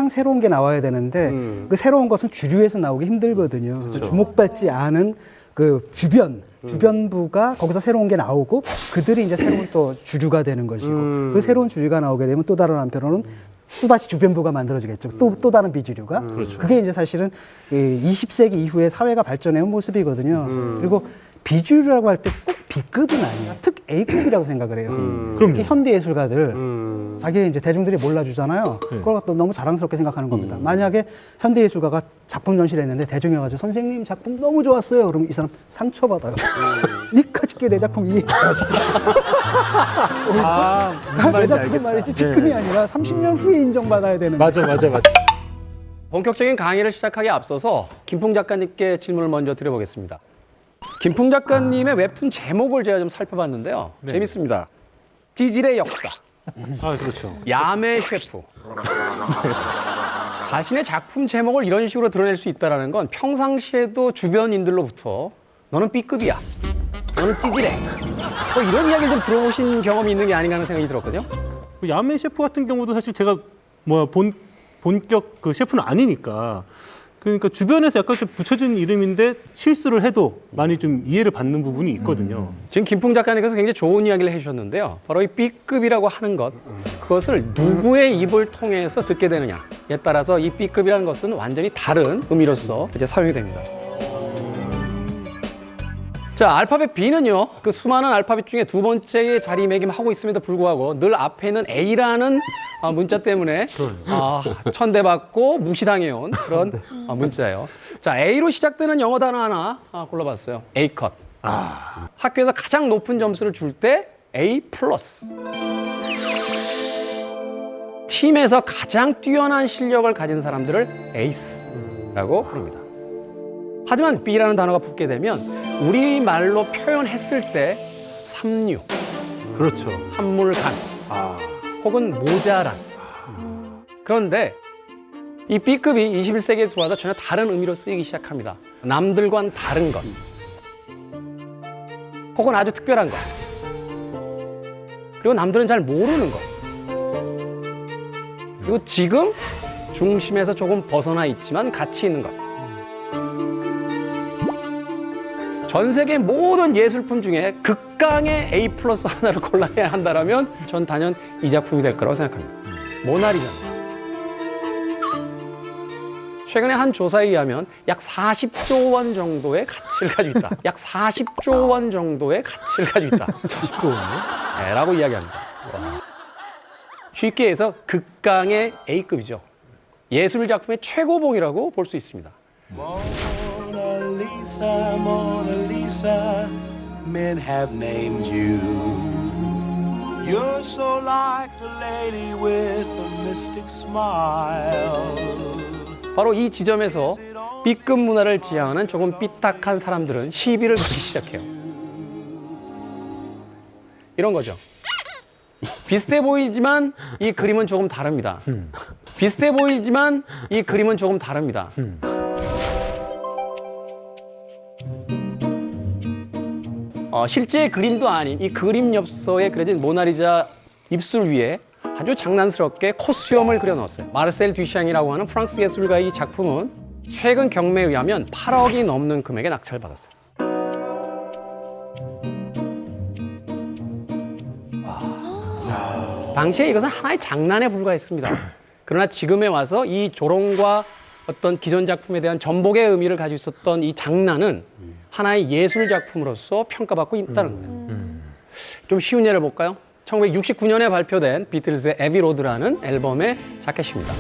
항상 새로운 게 나와야 되는데 그 새로운 것은 주류에서 나오기 힘들거든요. 그래서 주목받지 않은 그 주변부가 거기서 새로운 게 나오고 그들이 이제 새로운 또 주류가 되는 것이고 그 새로운 주류가 나오게 되면 또 다른 한편으로는 또다시 주변부가 만들어지겠죠. 또 다른 비주류가. 그게 이제 사실은 20세기 이후에 사회가 발전해온 모습이거든요. 그리고 비주류라고 할 때 꼭 B급은 아니에요. 특 A급이라고 생각을 해요. 특히 현대 예술가들 자기 이제 대중들이 몰라주잖아요. 그걸 또 너무 자랑스럽게 생각하는 겁니다. 만약에 현대 예술가가 작품 전시를 했는데 대중이 와가지고 선생님 작품 너무 좋았어요. 그러면 이 사람 상처받아요. 니까 짓게 내 작품 이해해야지. 내 작품 말이지 지금이 아니라 30년 후에 인정받아야 되는. 맞아. 본격적인 강의를 시작하기에 앞서서 김풍 작가님께 질문을 먼저 드려보겠습니다. 김풍 작가님의 웹툰 제목을 제가 좀 살펴봤는데요. 재밌습니다. 찌질의 역사. 그렇죠. 야매 셰프. 자신의 작품 제목을 이런 식으로 드러낼 수 있다는 건 평상시에도 주변인들로부터 너는 B급이야. 너는 찌질해. 이런 이야기를 좀 들어보신 경험이 있는 게 아닌가 하는 생각이 들었거든요. 야매 셰프 같은 경우도 사실 제가 본격 그 셰프는 아니니까 그러니까 주변에서 약간 좀 붙여진 이름인데 실수를 해도 많이 좀 이해를 받는 부분이 있거든요. 지금 김풍 작가님께서 굉장히 좋은 이야기를 해주셨는데요. 바로 이 B급이라고 하는 것, 그것을 누구의 입을 통해서 듣게 되느냐에 따라서 이 B급이라는 것은 완전히 다른 의미로서 이제 사용이 됩니다. 자, 알파벳 B는요, 그 수많은 알파벳 중에 두 번째에 자리매김하고 있음에도 불구하고 늘 앞에 있는 A라는 문자 때문에 천대받고 무시당해온 그런 문자예요. 자, A로 시작되는 영어 단어 하나 골라봤어요. A컷. 학교에서 가장 높은 점수를 줄 때 A+. 팀에서 가장 뛰어난 실력을 가진 사람들을 에이스라고 부릅니다. 하지만 B라는 단어가 붙게 되면 우리말로 표현했을 때 삼류, 그렇죠. 한물간, 혹은 모자란. 그런데 이 B급이 21세기에 들어와서 전혀 다른 의미로 쓰이기 시작합니다. 남들과는 다른 것, 혹은 아주 특별한 것, 그리고 남들은 잘 모르는 것, 그리고 지금 중심에서 조금 벗어나 있지만 가치 있는 것. 전 세계 모든 예술품 중에 극강의 A+ 하나를 골라야 한다면 전 단연 이 작품이 될 거라고 생각합니다. 모나리자. 최근에 한 조사에 의하면 약 40조 원 정도의 가치를 가지고 있다. 약 40조 원 정도의 가치를 가지고 있다. 40조 원이요? 네, 라고 이야기합니다. 쉽게 해서 극강의 A급이죠. 예술 작품의 최고봉이라고 볼 수 있습니다. Mona Lisa, men have named you. You're so like the lady with a mystic smile. 바로 이 지점에서 B급 문화를 지향하는 조금 삐딱한 사람들은 시비를 걸기 시작해요. 이런 거죠. 비슷해 보이지만 이 그림은 조금 다릅니다. 비슷해 보이지만 이 그림은 조금 다릅니다. 실제 그림도 아닌 이 그림 엽서에 그려진 모나리자 입술 위에 아주 장난스럽게 콧수염을 그려넣었어요. 마르셀 듀샹이라고 하는 프랑스 예술가의 이 작품은 최근 경매에 의하면 8억이 넘는 금액에 낙찰을 받았어요. 당시에 이것은 하나의 장난에 불과했습니다. 그러나 지금에 와서 이 조롱과 어떤 기존 작품에 대한 전복의 의미를 가지고 있었던 이 장난은 하나의 예술 작품으로서 평가받고 있다는 거예요. 좀 쉬운 예를 볼까요? 1969년에 발표된 비틀즈의 에비 로드라는 앨범의 자켓입니다.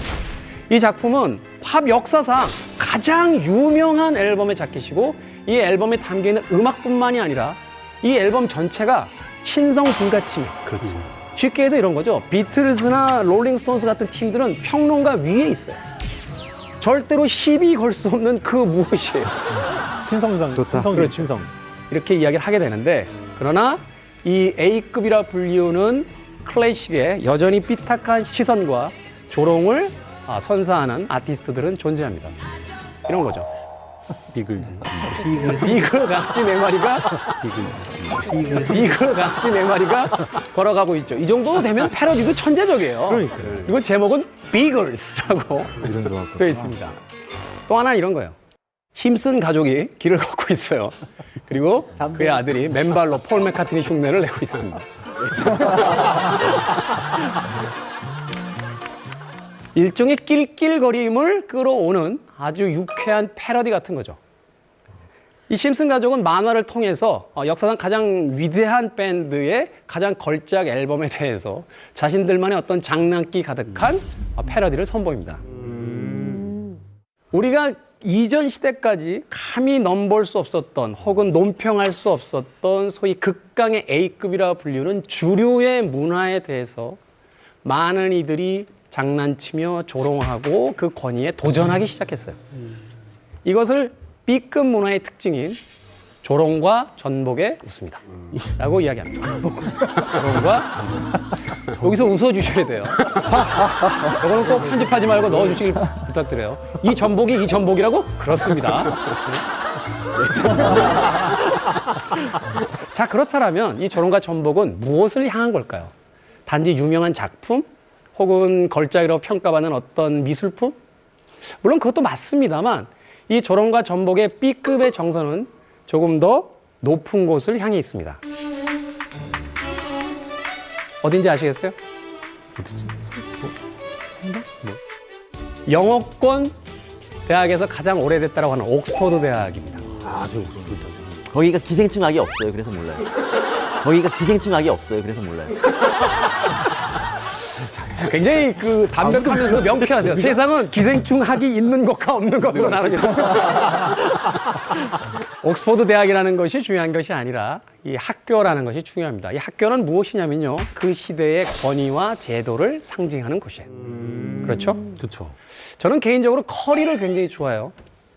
이 작품은 팝 역사상 가장 유명한 앨범의 자켓이고 이 앨범에 담겨있는 음악뿐만이 아니라 이 앨범 전체가 신성 불가침해. 그렇죠. 쉽게 해서 이런 거죠. 비틀즈나 롤링스톤스 같은 팀들은 평론가 위에 있어요. 절대로 시비 걸 수 없는 그 무엇이에요. 신성상. 좋다. 그렇죠. 신성. 이렇게 이야기를 하게 되는데 그러나 이 A급이라 불리우는 클래식에 여전히 삐딱한 시선과 조롱을 선사하는 아티스트들은 존재합니다. 이런 거죠. 비글즈. 비글 강아지 4마리가 비글 강아지 4마리가 걸어가고 있죠. 이 정도 되면 패러디도 천재적이에요. 그러니까요. 이건 제목은 비글스라고 이런 거 되어 있습니다. 또 하나는 이런 거예요. 힘쓴 가족이 길을 걷고 있어요. 그리고 그의 아들이 맨발로 폴 맥카트니 흉내를 내고 있습니다. 일종의 낄낄거림을 끌어오는 아주 유쾌한 패러디 같은 거죠. 이 심슨 가족은 만화를 통해서 역사상 가장 위대한 밴드의 가장 걸작 앨범에 대해서 자신들만의 어떤 장난기 가득한 패러디를 선보입니다. 우리가 이전 시대까지 감히 넘볼 수 없었던 혹은 논평할 수 없었던 소위 극강의 A급이라 불리는 주류의 문화에 대해서 많은 이들이 장난치며 조롱하고 그 권위에 도전하기 시작했어요. 이것을 B급 문화의 특징인 조롱과 전복에 웃습니다. 라고 이야기합니다. 조롱과 여기서 웃어주셔야 돼요. 이거는 꼭 편집하지 말고 넣어주시길 부탁드려요. 이 전복이 이 전복이라고? 그렇습니다. 자, 그렇다면 이 조롱과 전복은 무엇을 향한 걸까요? 단지 유명한 작품? 혹은 걸작이라고 평가받는 어떤 미술품? 물론 그것도 맞습니다만 이 조롱과 전복의 B급의 정서는 조금 더 높은 곳을 향해 있습니다. 어딘지 아시겠어요? 영어권 대학에서 가장 오래됐다고 하는 옥스퍼드 대학입니다. 거기가 기생충학이 없어요. 그래서 몰라요. 거기가 기생충학이 없어요. 그래서 몰라요. 굉장히 그 담백하면서도 명쾌하세요. 세상은 기생충학이 있는 것과 없는 것으로 나눕니다. 옥스퍼드 대학이라는 것이 중요한 것이 아니라 이 학교라는 것이 중요합니다. 이 학교는 무엇이냐면요. 그 시대의 권위와 제도를 상징하는 곳이에요. 그렇죠? 그렇죠. 저는 개인적으로 커리를 굉장히 좋아해요.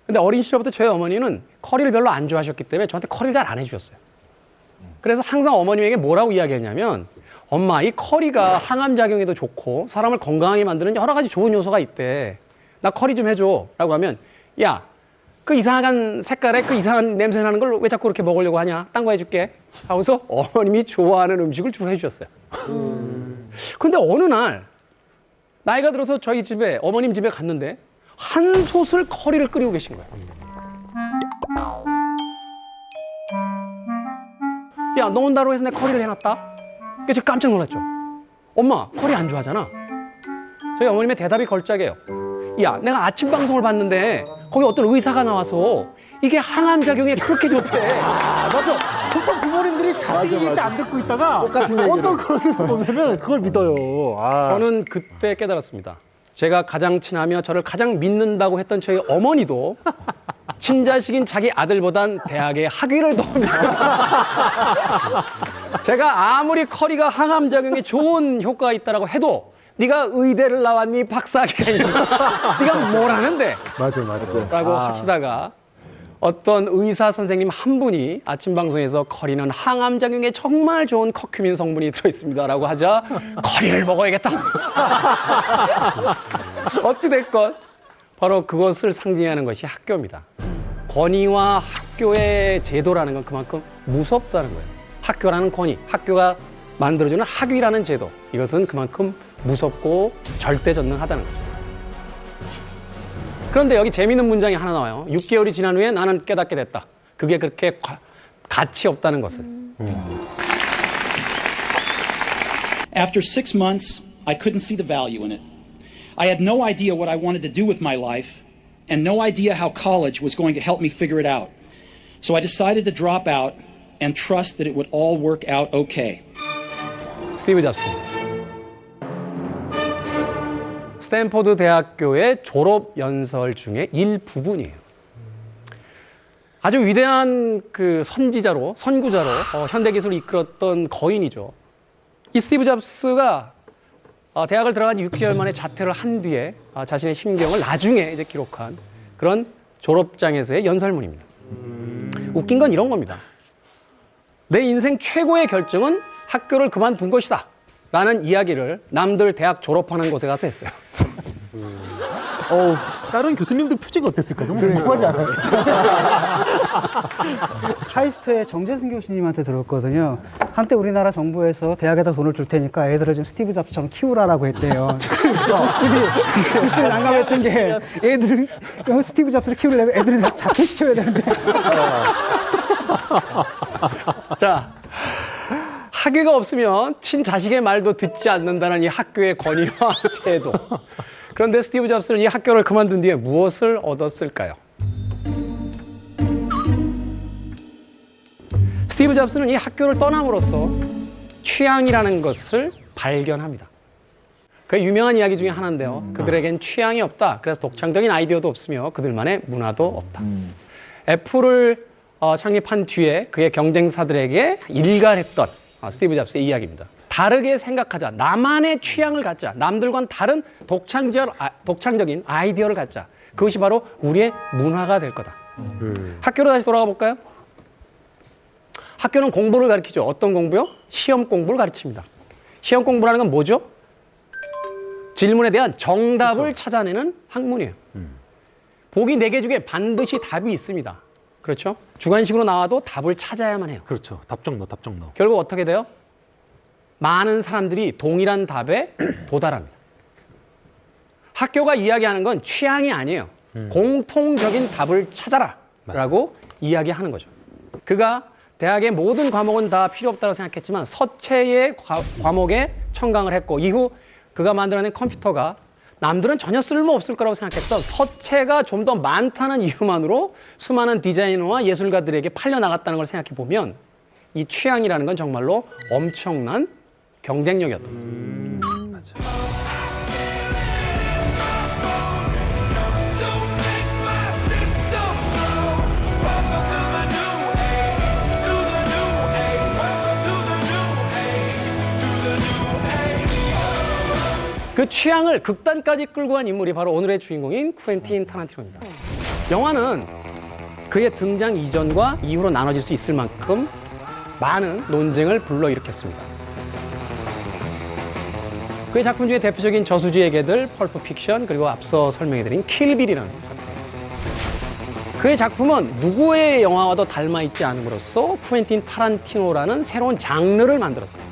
근데 어린 시절부터 저희 어머니는 커리를 별로 안 좋아하셨기 때문에 저한테 커리를 잘 안 해주셨어요. 그래서 항상 어머님에게 뭐라고 이야기했냐면 엄마, 이 커리가 항암작용에도 좋고 사람을 건강하게 만드는 여러 가지 좋은 요소가 있대. 나 커리 좀 해줘. 라고 하면 야, 그 이상한 색깔에 그 이상한 냄새 나는 걸 왜 자꾸 그렇게 먹으려고 하냐? 딴 거 해줄게. 하고서 어머님이 좋아하는 음식을 주로 해주셨어요. 근데 어느 날 나이가 들어서 저희 집에 어머님 집에 갔는데 한 솥을 커리를 끓이고 계신 거예요. 야, 너 온다고 해서 내가 커리를 해놨다? 그래서 제가 깜짝 놀랐죠. 엄마, 커리 안 좋아하잖아. 저희 어머님의 대답이 걸작이에요. 야, 내가 아침 방송을 봤는데 거기 어떤 의사가 나와서 이게 항암작용에 그렇게 좋대. 맞아. 보통 부모님들이 자식이 있는데 안 듣고 있다가 어떤 거를 보면은 그걸 믿어요. 아. 저는 그때 깨달았습니다. 제가 가장 친하며 저를 가장 믿는다고 했던 저희 어머니도 친자식인 자기 아들보단 대학에 학위를 더 제가 아무리 커리가 항암작용에 좋은 효과가 있다라고 해도 네가 의대를 나왔니 박사학위가 있니 네가 뭘 하는데 맞아. 라고 하시다가 어떤 의사 선생님 한 분이 아침 방송에서 커리는 항암작용에 정말 좋은 커큐민 성분이 들어있습니다 라고 하자 커리를 먹어야겠다. 어찌됐건 바로 그것을 상징하는 것이 학교입니다. 권위와 학교의 제도라는 건 그만큼 무섭다는 거예요. 학교라는 권위, 학교가 만들어주는 학위라는 제도, 이것은 그만큼 무섭고 절대전능하다는 거죠. 그런데 여기 재미있는 문장이 하나 나와요. 6개월이 지난 후에 나는 깨닫게 됐다. 그게 그렇게 가치 없다는 것을. After 6 months, I couldn't see the value in it. I had no idea what I wanted to do with my life and no idea how college was going to help me figure it out. So I decided to drop out and trust that it would all work out okay. 스티브 잡스입니다. 스탠포드 대학교의 졸업 연설 중에 일부분이에요. 아주 위대한 그 선구자로 현대 기술을 이끌었던 거인이죠. 이 스티브 잡스가 대학을 들어간 6개월 만에 자퇴를 한 뒤에 자신의 심경을 나중에 이제 기록한 그런 졸업장에서의 연설문입니다. 웃긴 건 이런 겁니다. 내 인생 최고의 결정은 학교를 그만둔 것이다 라는 이야기를 남들 대학 졸업하는 곳에 가서 했어요. 다른 교수님들 표지가 어땠을까? 좀 궁금하지 않아요? 카이스트의 정재승 교수님한테 들었거든요. 한때 우리나라 정부에서 대학에다 돈을 줄 테니까 애들을 좀 스티브 잡스처럼 키우라라고 했대요. 스티브 난감했던 게 애들을 스티브 잡스를 키우려면 애들을 다 자퇴시켜야 되는데. 자, 학위가 없으면 친자식의 말도 듣지 않는다는 이 학교의 권위와 제도. 그런데 스티브 잡스는 이 학교를 그만둔 뒤에 무엇을 얻었을까요? 스티브 잡스는 이 학교를 떠남으로써 취향이라는 것을 발견합니다. 그 유명한 이야기 중에 하나인데요. 그들에겐 취향이 없다. 그래서 독창적인 아이디어도 없으며 그들만의 문화도 없다. 애플을 창립한 뒤에 그의 경쟁사들에게 일갈했던 스티브 잡스의 이야기입니다. 다르게 생각하자. 나만의 취향을 갖자. 남들과는 다른 독창적인 아이디어를 갖자. 그것이 바로 우리의 문화가 될 거다. 학교로 다시 돌아가 볼까요? 학교는 공부를 가르치죠. 어떤 공부요? 시험 공부를 가르칩니다. 시험 공부라는 건 뭐죠? 질문에 대한 정답을 찾아내는 학문이에요. 보기 4개 중에 반드시 답이 있습니다. 그렇죠? 주관식으로 나와도 답을 찾아야만 해요. 그렇죠. 답정 넣어. 결국 어떻게 돼요? 많은 사람들이 동일한 답에 도달합니다. 학교가 이야기하는 건 취향이 아니에요. 공통적인 답을 찾아라 라고 이야기하는 거죠. 그가 대학의 모든 과목은 다 필요 없다고 생각했지만 서체의 과목에 청강을 했고 이후 그가 만들어낸 컴퓨터가 남들은 전혀 쓸모없을 거라고 생각했던 서체가 좀 더 많다는 이유만으로 수많은 디자이너와 예술가들에게 팔려나갔다는 걸 생각해 보면 이 취향이라는 건 정말로 엄청난 경쟁력이었다. 그 취향을 극단까지 끌고 간 인물이 바로 오늘의 주인공인 쿠엔틴 타란티노입니다. 영화는 그의 등장 이전과 이후로 나눠질 수 있을 만큼 많은 논쟁을 불러일으켰습니다. 그의 작품 중에 대표적인 저수지의 개들, 펄프 픽션, 그리고 앞서 설명해드린 킬빌이라는 작품. 그의 작품은 누구의 영화와도 닮아있지 않음으로써 쿠엔틴 타란티노라는 새로운 장르를 만들었어요.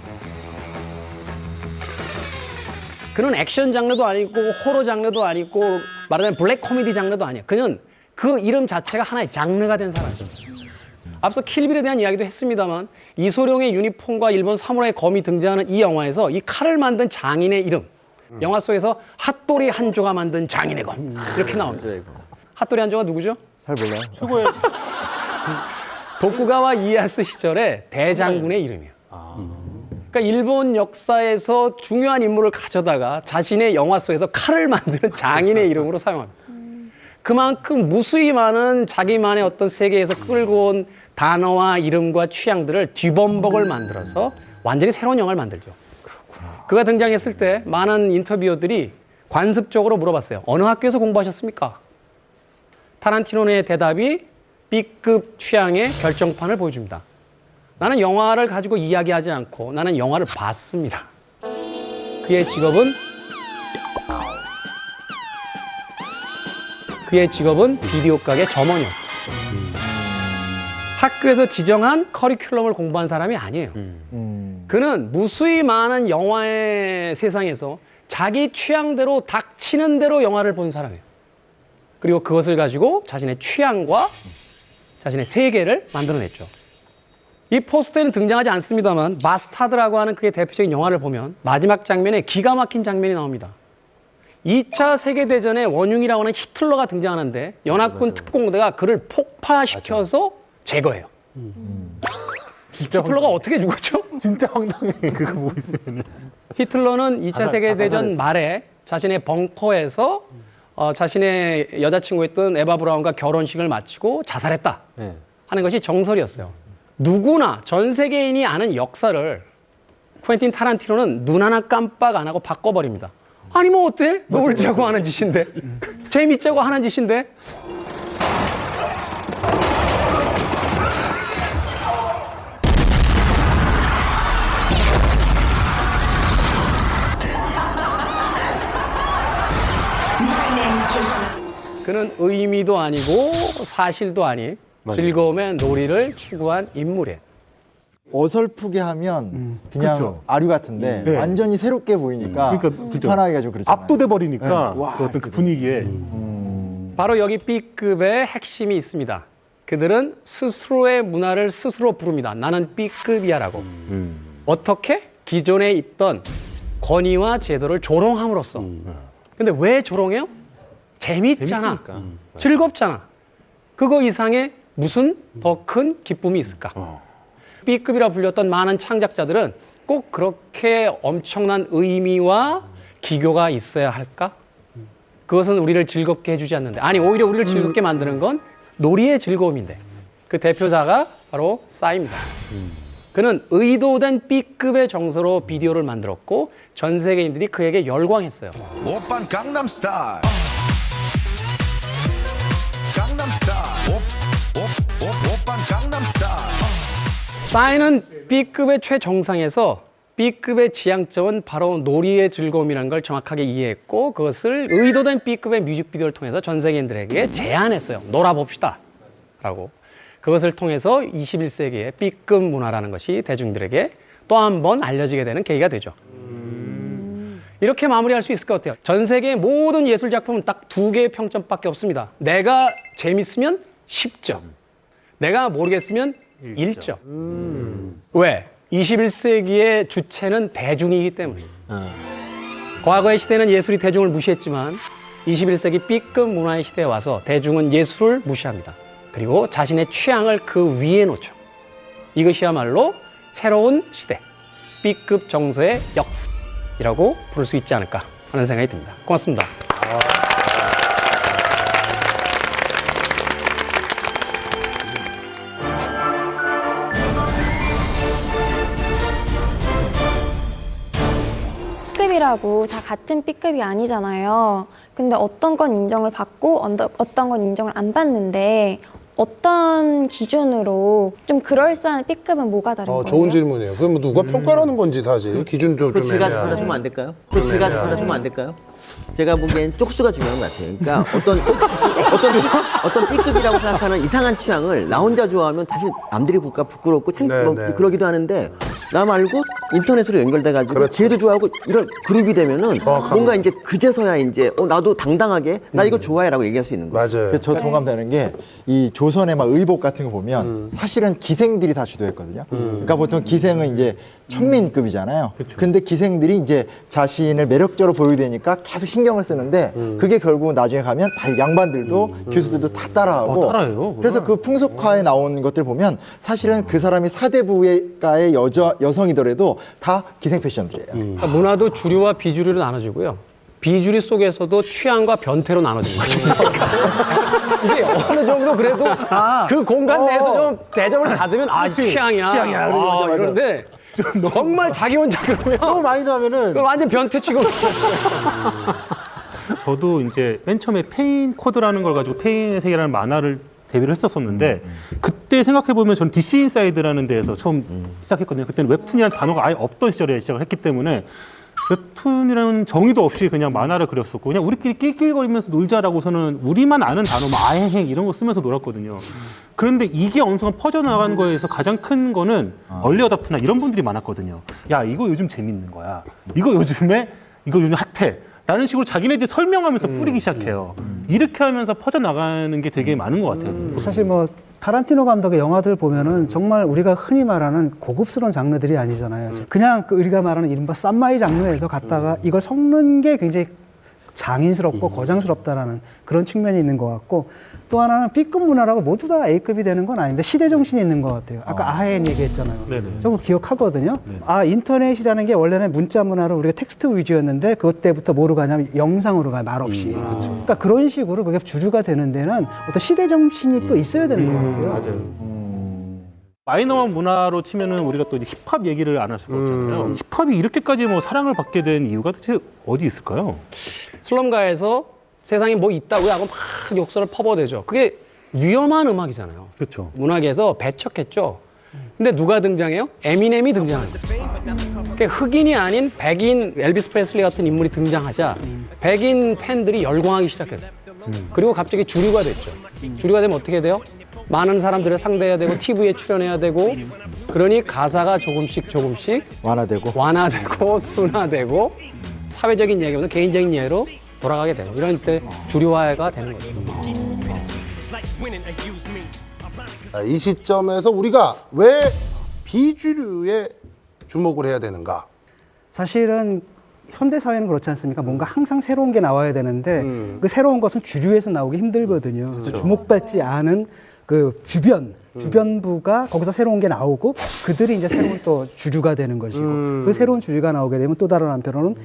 그는 액션 장르도 아니고 호러 장르도 아니고 말하자면 블랙 코미디 장르도 아니에요. 그는 그 이름 자체가 하나의 장르가 된 사람이죠. 앞서 킬빌에 대한 이야기도 했습니다만 이소룡의 유니폼과 일본 사무라이 검이 등장하는 이 영화에서 이 칼을 만든 장인의 이름, 영화 속에서 핫도리 한조가 만든 장인의 검 이렇게 나옵니다. 핫도리 한조가 누구죠? 잘 몰라요. 최고의 도쿠가와 이에야스 시절의 대장군의 이름이에요. 그러니까 일본 역사에서 중요한 인물을 가져다가 자신의 영화 속에서 칼을 만드는 장인의 이름으로 사용합니다. 그만큼 무수히 많은 자기만의 어떤 세계에서 끌고 온 단어와 이름과 취향들을 뒤범벅을 만들어서 완전히 새로운 영화를 만들죠. 그가 등장했을 때 많은 인터뷰어들이 관습적으로 물어봤어요. 어느 학교에서 공부하셨습니까? 타란티노의 대답이 B급 취향의 결정판을 보여줍니다. 나는 영화를 가지고 이야기하지 않고 나는 영화를 봤습니다. 그의 직업은 비디오 가게 점원이었어요. 학교에서 지정한 커리큘럼을 공부한 사람이 아니에요. 그는 무수히 많은 영화의 세상에서 자기 취향대로 닥치는 대로 영화를 본 사람이에요. 그리고 그것을 가지고 자신의 취향과 자신의 세계를 만들어냈죠. 이 포스터에는 등장하지 않습니다만 마스타드라고 하는 그의 대표적인 영화를 보면 마지막 장면에 기가 막힌 장면이 나옵니다. 2차 세계대전의 원흉이라고 하는 히틀러가 등장하는데 연합군 특공대가 그를 폭파시켜서 제거해요. 히틀러가 어떻게 죽었죠? 진짜 황당해. 그거 보고 있으면. 히틀러는 2차 세계대전 말에 자신의 벙커에서 자신의 여자친구였던 에바 브라운과 결혼식을 마치고 자살했다 하는 것이 정설이었어요. 누구나 전 세계인이 아는 역사를 쿠엔틴 타란티노는 눈 하나 깜빡 안 하고 바꿔버립니다. 아니 뭐 어때? 놀자고 하는 짓인데 재밌자고 하는 짓인데 My name's 그는 의미도 아니고 사실도 아닌 즐거움의 놀이를 추구한 인물이에요. 어설프게 하면 그냥 그쵸. 아류 같은데 네. 완전히 새롭게 보이니까 그러니까 그죠. 비판하기가 좀 그렇잖아요. 압도돼 버리니까 네. 와, 그 어떤 그 분위기에 바로 여기 B급의 핵심이 있습니다. 그들은 스스로의 문화를 스스로 부릅니다. 나는 B급이야라고. 어떻게? 기존에 있던 권위와 제도를 조롱함으로써. 근데 왜 조롱해요? 재밌잖아. 재밌으니까. 즐겁잖아. 그거 이상의 무슨 더 큰 기쁨이 있을까? B급이라 불렸던 많은 창작자들은 꼭 그렇게 엄청난 의미와 기교가 있어야 할까? 그것은 우리를 즐겁게 해주지 않는데, 아니 오히려 우리를 즐겁게 만드는 건 놀이의 즐거움인데, 그 대표자가 바로 싸입니다. 그는 의도된 B급의 정서로 비디오를 만들었고 전 세계인들이 그에게 열광했어요. 오빤 강남스타일 강남스타일 오빤 강남스타일 싸이는 B급의 최정상에서 B급의 지향점은 바로 놀이의 즐거움이라는 걸 정확하게 이해했고 그것을 의도된 B급의 뮤직비디오를 통해서 전 세계인들에게 제안했어요. 놀아봅시다 라고. 그것을 통해서 21세기의 B급 문화라는 것이 대중들에게 또 한 번 알려지게 되는 계기가 되죠. 이렇게 마무리할 수 있을 것 같아요. 전 세계의 모든 예술 작품은 딱 2개의 평점밖에 없습니다. 내가 재밌으면 10점, 내가 모르겠으면 1점. 왜? 21세기의 주체는 대중이기 때문에. 과거의 시대는 예술이 대중을 무시했지만 21세기 B급 문화의 시대에 와서 대중은 예술을 무시합니다. 그리고 자신의 취향을 그 위에 놓죠. 이것이야말로 새로운 시대, B급 정서의 역습이라고 부를 수 있지 않을까 하는 생각이 듭니다. 고맙습니다. B급이라고 다 같은 B급이 아니잖아요. 근데 어떤 건 인정을 받고 어떤 건 인정을 안 받는데 어떤 기준으로 좀 그럴싸한 B급은 뭐가 다른 거예요? 좋은 질문이에요. 그럼 누가 평가라는 건지 사실 기준도 좀 제가 애매하네. 달아주면 안 될까요? 제가 달아주면 안 될까요? 제가 보기엔 쪽수가 중요한 것 같아요. 그러니까 어떤 B급이라고 생각하는 이상한 취향을 나 혼자 좋아하면 사실 남들이 볼까 부끄럽고 그러기도 하는데 나 말고 인터넷으로 연결돼가지고 그렇죠. 걔도 좋아하고 이런 그룹이 되면은 정확합니다. 뭔가 이제 그제서야 이제 나도 당당하게 나 이거 좋아해라고 얘기할 수 있는 거예요. 맞아요. 그래서 저 동감되는 게 이 조선의 막 의복 같은 거 보면 사실은 기생들이 다 주도했거든요. 그러니까 보통 기생은 이제 천민급이잖아요. 근데 기생들이 이제 자신을 매력적으로 보여야 되니까 계속 신경을 쓰는데 그게 결국 나중에 가면 다 양반들도 교수들도 다 따라하고 따라해요, 그걸. 그래서 그 풍속화에 나온 것들 보면 사실은 그 사람이 사대부가의 여성이더라도 다 기생 패션들이에요. 그러니까 문화도 주류와 비주류로 나눠지고요. 비주류 속에서도 취향과 변태로 나눠진 거죠. 이게 어느 정도 그래도 그 공간 내에서 좀 대접을 받으면 취향이야. 취향이야. 맞아. 이런데 정말 자기 혼자 그러면 너무 많이 나면은 그건 완전 변태 취급. 저도 이제 맨 처음에 페인 코드라는 걸 가지고 페인의 세계라는 만화를 데뷔를 했었었는데 그때 생각해보면 저는 DC 인사이드라는 데에서 처음 시작했거든요. 그때는 웹툰이라는 단어가 아예 없던 시절에 시작을 했기 때문에 웹툰이라는 정의도 없이 그냥 만화를 그렸었고 그냥 우리끼리 낄낄거리면서 놀자라고서는 우리만 아는 단어 뭐 아행행 이런 거 쓰면서 놀았거든요. 그런데 이게 어느 순간 퍼져나간 거에서 가장 큰 거는 얼리 어답트나 이런 분들이 많았거든요. 야 이거 요즘 재밌는 거야. 이거 요즘 핫해. 라는 식으로 자기네들이 설명하면서 뿌리기 시작해요. 이렇게 하면서 퍼져나가는 게 되게 많은 것 같아요. 사실 뭐 타란티노 감독의 영화들 보면은 정말 우리가 흔히 말하는 고급스러운 장르들이 아니잖아요. 그냥 그 우리가 말하는 이른바 쌈마이 장르에서 갔다가 이걸 섞는 게 굉장히 장인스럽고 거장스럽다라는 그런 측면이 있는 것 같고 또 하나는 B급 문화라고 모두 다 A급이 되는 건 아닌데 시대 정신이 있는 것 같아요. 아까 아헨 얘기했잖아요. 네네. 저거 기억하거든요. 인터넷이라는 게 원래는 문자 문화로 우리가 텍스트 위주였는데 그것 때부터 뭐로 가냐면 영상으로 가요. 말없이. 그러니까 그런 식으로 그게 주류가 되는 데는 어떤 시대 정신이 또 있어야 되는 것 같아요. 맞아요. 마이너한 문화로 치면은 우리가 또 이제 힙합 얘기를 안 할 수가 없잖아요. 힙합이 이렇게까지 뭐 사랑을 받게 된 이유가 도대체 어디 있을까요? 슬럼가에서 세상에 뭐 있다고요 하고 막 욕설을 퍼부어대죠. 그게 위험한 음악이잖아요. 그렇죠. 문학에서 배척했죠. 근데 누가 등장해요? 에미넴이 등장합니다. 그러니까 흑인이 아닌 백인 엘비스 프레슬리 같은 인물이 등장하자 백인 팬들이 열광하기 시작했어요. 그리고 갑자기 주류가 됐죠. 주류가 되면 어떻게 돼요? 많은 사람들을 상대해야 되고 TV에 출연해야 되고 그러니 가사가 조금씩 완화되고 순화되고 사회적인 이야기보다 개인적인 이야기로 돌아가게 돼요. 이런 때 주류화가 되는 거죠. 이 시점에서 우리가 왜 비주류에 주목을 해야 되는가? 사실은 현대 사회는 그렇지 않습니까? 뭔가 항상 새로운 게 나와야 되는데 그 새로운 것은 주류에서 나오기 힘들거든요. 그래서 주목받지 않은 그 주변부가 거기서 새로운 게 나오고 그들이 이제 새로운 또 주류가 되는 것이고 그 새로운 주류가 나오게 되면 또 다른 한편으로는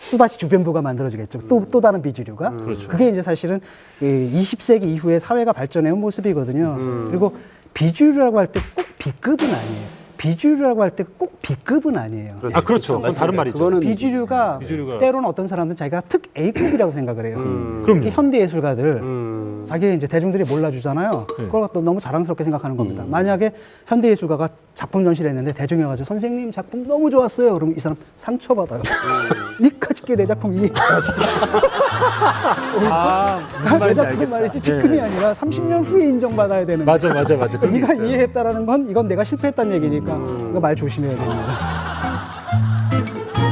또다시 주변부가 만들어지겠죠. 또 다른 비주류가. 그게 이제 사실은 20세기 이후에 사회가 발전해온 모습이거든요. 그리고 비주류라고 할 때 꼭 B급은 아니에요. 비주류라고 할 때 꼭 B급은 아니에요. 아, 그렇죠. 그건 다른 말이죠. 그거는 비주류가 때로는 어떤 사람들은 자기가 특 A급이라고 생각을 해요. 그럼요. 특히 현대 예술가들 자기 이제 대중들이 몰라주잖아요. 그걸 또 너무 자랑스럽게 생각하는 겁니다. 만약에 현대 예술가가 작품 전시를 했는데 대중이 와가지고 선생님 작품 너무 좋았어요. 그러면 이 사람 상처받아요. 니까짓게 내 작품 이해해야지. 내 작품 말이지 지금이 아니라 30년 후에 인정받아야 되는. 맞아. 그런 게 네가 있어요. 이해했다라는 건 이건 내가 실패했다는 얘기니까 이거 말 조심해야 됩니다.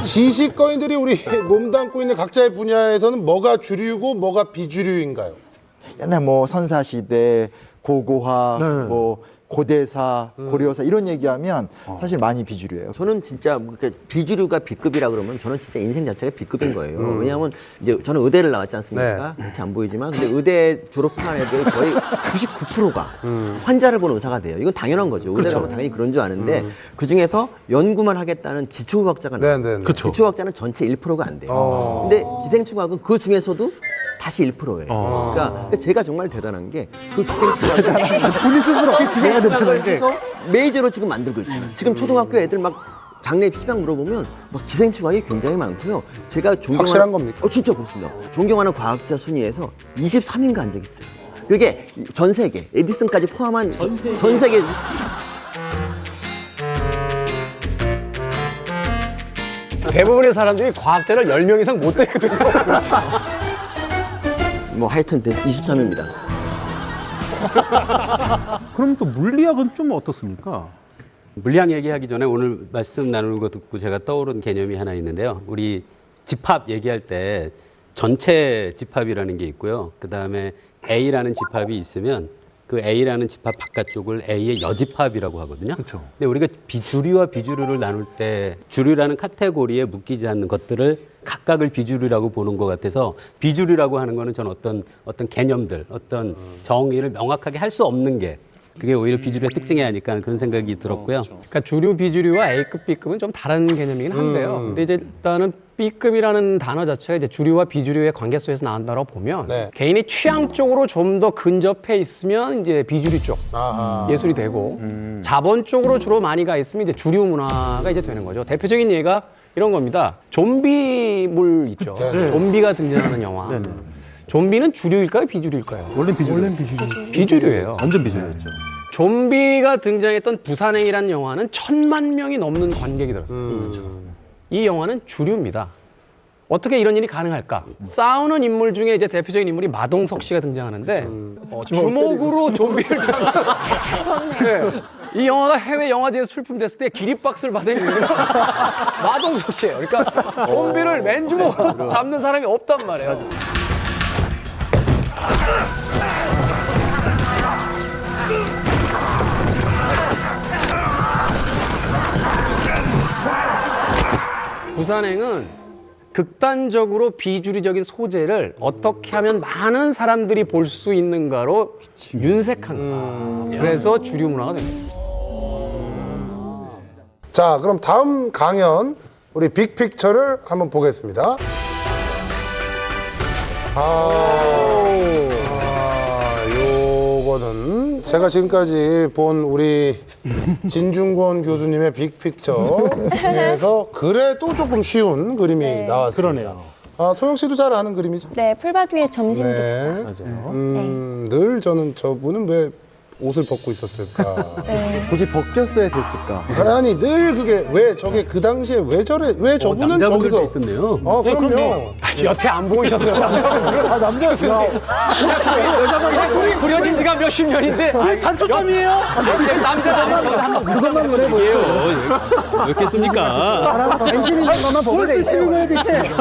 지식거인들이 우리 몸담고 있는 각자의 분야에서는 뭐가 주류고 뭐가 비주류인가요? 옛날 뭐 선사시대, 고고학, 뭐 고대사, 고려사 이런 얘기하면 사실 많이 비주류예요. 저는 진짜 그러니까 비주류가 B급이라 그러면 저는 진짜 인생 자체가 B급인 거예요. 왜냐하면 이제 저는 의대를 나왔지 않습니까? 이렇게 안 보이지만 근데 의대 졸업한 애들 거의 99%가 환자를 보는 의사가 돼요. 이건 당연한 거죠. 의대가 뭐 당연히 그런 줄 아는데 그 중에서 연구만 하겠다는 기초의학자가 나와요. 기초의학자는 전체 1%가 안 돼요. 근데 기생충학은 그 중에서도 다시 1%예요. 그러니까 제가 정말 대단한 게 그 기생충학을 본인 스스로 기생충학을 해서 메이저로 지금 만들고 있잖아요. 지금 초등학교 애들 막 장래 피방 물어보면 막 기생충학이 굉장히 많고요. 제가 존경하는 확실한 겁니까? 진짜 그렇습니다. 존경하는 과학자 순위에서 23인가 한 적 있어요. 그게 전 세계 에디슨까지 포함한 전 세계 대부분의 사람들이 과학자를 10명 이상 못 되거든요. 뭐 하여튼 23입니다. 그럼 또 물리학은 좀 어떻습니까? 물리학 얘기하기 전에 오늘 말씀 나누는 거 듣고 제가 떠오른 개념이 하나 있는데요. 우리 집합 얘기할 때 전체 집합이라는 게 있고요. 그 다음에 A라는 집합이 있으면 그 A라는 집합 바깥쪽을 A의 여집합이라고 하거든요. 그렇죠. 근데 우리가 비주류와 비주류를 나눌 때 주류라는 카테고리에 묶이지 않는 것들을 각각을 비주류라고 보는 것 같아서 비주류라고 하는 거는 저는 어떤 개념들, 어떤 정의를 명확하게 할 수 없는 게 그게 오히려 비주류의 특징이 아닐까 그런 생각이 들었고요. 그러니까 주류, 비주류와 A급, B급은 좀 다른 개념이긴 한데요. 근데 이제 일단은 B급이라는 단어 자체가 이제 주류와 비주류의 관계 속에서 나온다고 보면 개인의 취향 쪽으로 좀 더 근접해 있으면 이제 비주류 쪽 예술이 되고 자본 쪽으로 주로 많이 가 있으면 이제 주류 문화가 이제 되는 거죠. 대표적인 예가 이런 겁니다. 좀비물 있죠. 좀비가 등장하는 영화. 좀비는 주류일까요, 비주류일까요? 원래 비주류. 비주류예요. 완전 비주류였죠. 좀비가 등장했던 부산행이라는 영화는 1000만 명이 넘는 관객이 들었어요. 이 영화는 주류입니다. 어떻게 이런 일이 가능할까? 싸우는 인물 중에 이제 대표적인 인물이 마동석 씨가 등장하는데 주먹으로 좀비를 잡는 이 영화가 해외 영화제에서 출품됐을 때 기립박수를 받은 인물이 마동석 씨예요. 그러니까 좀비를 맨주먹으로 잡는 사람이 없단 말이에요. 부산행은 극단적으로 비주류적인 소재를 어떻게 하면 많은 사람들이 볼 수 있는가로 윤색한 거야. 그래서 주류 문화가 됩니다. 자, 그럼 다음 강연 우리 빅픽처를 한번 보겠습니다. 요거는 제가 지금까지 본 우리 진중권 교수님의 빅픽처 중에서 그래도 조금 쉬운 그림이 나왔습니다. 그러네요. 소영 씨도 잘 아는 그림이죠? 네, 풀밭 위에 점심 식사. 늘 저는 저분은 왜 옷을 벗고 있었을까? 네. 굳이 벗겼어야 됐을까? 아니 늘 그게 왜 저게 그 당시에 왜 저래 왜 저분은 남자분들도 저기서 있었네요. 그럼요. 여태 안 보이셨어요. 남자였어요. 둘이 그려진 지가 몇십 년인데. 단초점이에요. 남자들이 그것만 노래 보세요. 왜 이렇겠습니까? 사람 관심 있는 것만 보면 되죠.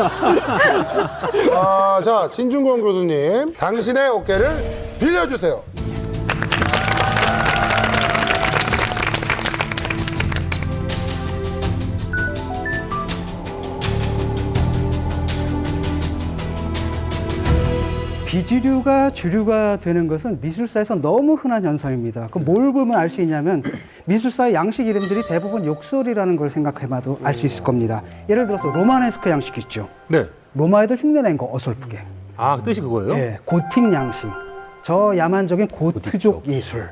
자 진중권 교수님 당신의 어깨를 빌려주세요. 비주류가 주류가 되는 것은 미술사에서 너무 흔한 현상입니다. 그럼 뭘 보면 알 수 있냐면 미술사의 양식 이름들이 대부분 욕설이라는 걸 생각해봐도 알 수 있을 겁니다. 예를 들어서 로마네스크 양식 있죠. 네. 로마 애들 흉내낸 거 어설프게. 아, 뜻이 그거예요? 예, 고틱 양식, 저 야만적인 고트족 예술,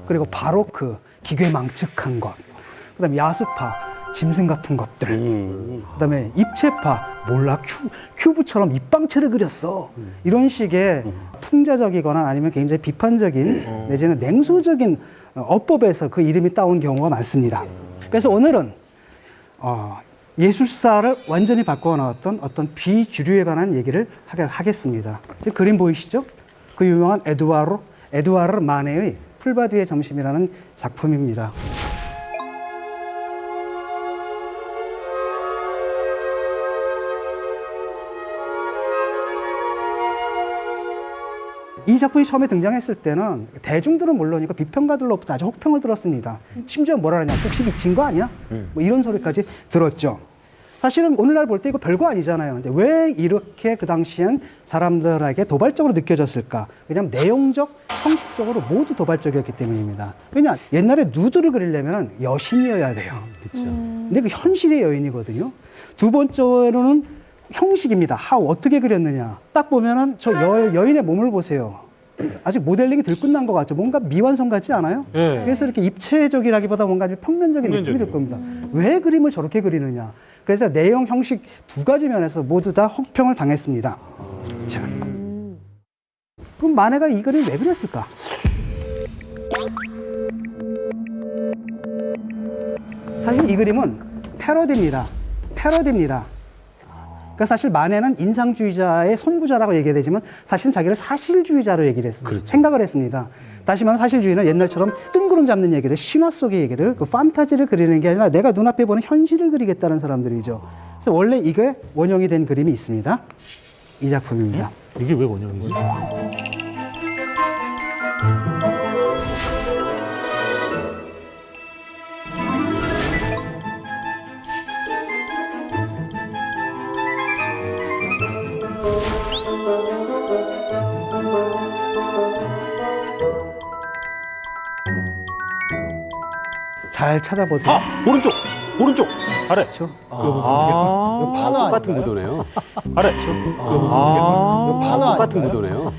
그리고 바로크, 기괴망측한 것, 그다음에 야수파, 짐승 같은 것들, 그다음에 입체파, 몰라 큐브처럼 입방체를 그렸어. 이런 식의 풍자적이거나 아니면 굉장히 비판적인 내지는 냉소적인 어법에서 그 이름이 따온 경우가 많습니다. 그래서 오늘은 예술사를 완전히 바꿔 나왔던 어떤 비주류에 관한 얘기를 하겠습니다. 지금 그림 보이시죠? 그 유명한 에두아르 마네의 풀밭 위의 점심이라는 작품입니다. 이 작품이 처음에 등장했을 때는 대중들은 물론이고 비평가들로부터 아주 혹평을 들었습니다. 심지어 뭐라 그러냐, 혹시 미친 거 아니야? 뭐 이런 소리까지 들었죠. 사실은 오늘날 볼 때 이거 별거 아니잖아요. 근데 왜 이렇게 그 당시엔 사람들에게 도발적으로 느껴졌을까? 왜냐하면 내용적, 형식적으로 모두 도발적이었기 때문입니다. 왜냐, 옛날에 누드를 그리려면 여신이어야 돼요. 그렇죠. 근데 그 현실의 여인이거든요. 두 번째로는 형식입니다. 어떻게 그렸느냐. 딱 보면은 저 여인의 몸을 보세요. 아직 모델링이 덜 끝난 것 같죠. 뭔가 미완성 같지 않아요? 네. 그래서 이렇게 입체적이라기보다 뭔가 평면적인 느낌이 들 겁니다. 왜 그림을 저렇게 그리느냐. 그래서 내용, 형식 두 가지 면에서 모두 다 혹평을 당했습니다. 자, 그럼 마네가 이 그림 왜 그렸을까? 사실 이 그림은 패러디입니다. 그러니까 사실 마네는 인상주의자의 선구자라고 얘기되지만 사실은 자기를 사실주의자로 얘기를 했습니다. 그렇죠. 생각을 했습니다. 다시 말하면 사실주의는 옛날처럼 뜬구름 잡는 얘기들, 신화 속의 얘기들, 그 판타지를 그리는 게 아니라 내가 눈앞에 보는 현실을 그리겠다는 사람들이죠. 그래서 원래 이게 원형이 된 그림이 있습니다. 이 작품입니다. 이게 왜 원형이지? 잘 찾아보세요. 오른쪽 아래. 그렇죠? 판화 똑같은 아닌가요? 구도네요. 아래. 판화 똑같은 아닌가요? 구도네요.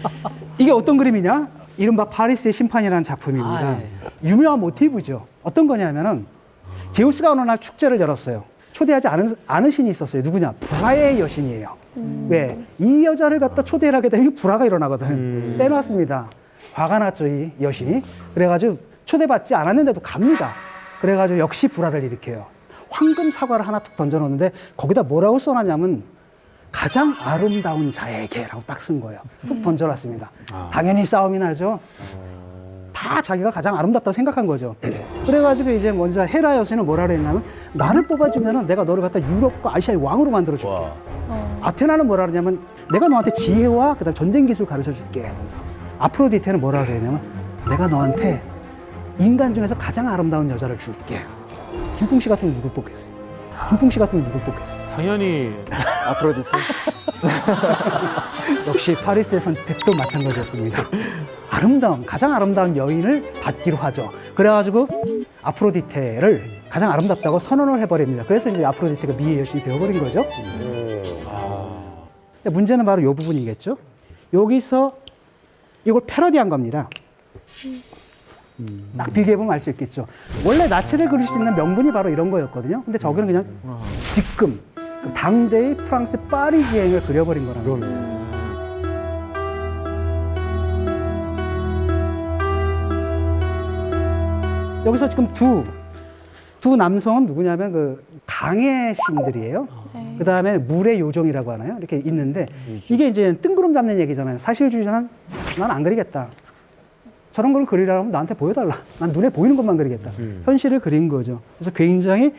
이게 어떤 그림이냐? 이른바 파리스의 심판이라는 작품입니다. 유명한 모티브죠. 어떤 거냐면은 제우스가 어느 날 축제를 열었어요. 초대하지 않은 신이 있었어요. 누구냐? 불화의 여신이에요. 왜? 이 여자를 갖다 초대를 하게 되면 불화가 일어나거든. 빼놨습니다. 화가 났죠, 이 여신이. 그래가지고 초대받지 않았는데도 갑니다. 그래가지고 역시 불화를 일으켜요. 황금 사과를 하나 툭 던져놓는데 거기다 뭐라고 써놨냐면 가장 아름다운 자에게라고 딱 쓴 거예요. 툭 던져놨습니다. 당연히 싸움이 나죠. 다 자기가 가장 아름답다고 생각한 거죠. 그래가지고 이제 먼저 헤라 여신은 뭐라 그랬냐면 나를 뽑아주면은 내가 너를 갖다 유럽과 아시아의 왕으로 만들어줄게. 아테나는 뭐라 그러냐면 내가 너한테 지혜와 그다음 전쟁 기술 가르쳐 줄게. 아프로디테는 뭐라 그랬냐면 내가 너한테 인간 중에서 가장 아름다운 여자를 줄게. 김풍 씨 같으면 누굴 뽑겠어요? 김풍 씨 같으면 누굴 뽑겠어요? 당연히 아프로디테. 역시 파리스의 선택도 마찬가지였습니다. 가장 아름다운 여인을 받기로 하죠. 그래가지고 아프로디테를 가장 아름답다고 선언을 해버립니다. 그래서 이제 아프로디테가 미의 여신이 되어버린 거죠. 문제는 바로 이 부분이겠죠. 여기서 이걸 패러디한 겁니다. 딱 비교해보면 알 수 있겠죠. 원래 나체를 그릴 수 있는 명분이 바로 이런 거였거든요. 근데 저기는 그냥 지금 당대의 프랑스 파리지앵을 그려버린 거라는 거예요. 여기서 지금 두 남성은 누구냐면 그 강의 신들이에요. 네. 그 다음에 물의 요정이라고 하나요? 이렇게 있는데 이게 이제 뜬구름 잡는 얘기잖아요. 사실주의자는 난 안 그리겠다. 저런 걸 그리라고 하면 나한테 보여달라. 난 눈에 보이는 것만 그리겠다. 현실을 그린 거죠. 그래서 굉장히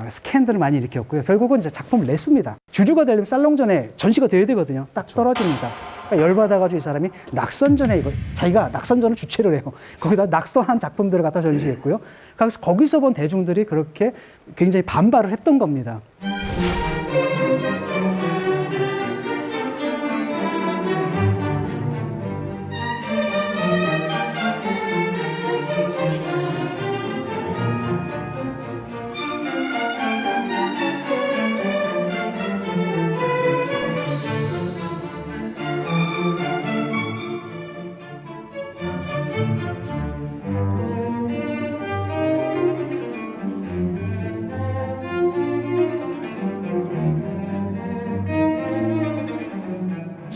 스캔들을 많이 일으켰고요. 결국은 이제 작품을 냈습니다. 주주가 되려면 살롱전에 전시가 돼야 되거든요. 딱 떨어집니다. 그러니까 열받아가지고 이 사람이 낙선전에 자기가 낙선전을 주최를 해요. 거기다 낙선한 작품들을 갖다 전시했고요. 그래서 거기서 본 대중들이 그렇게 굉장히 반발을 했던 겁니다.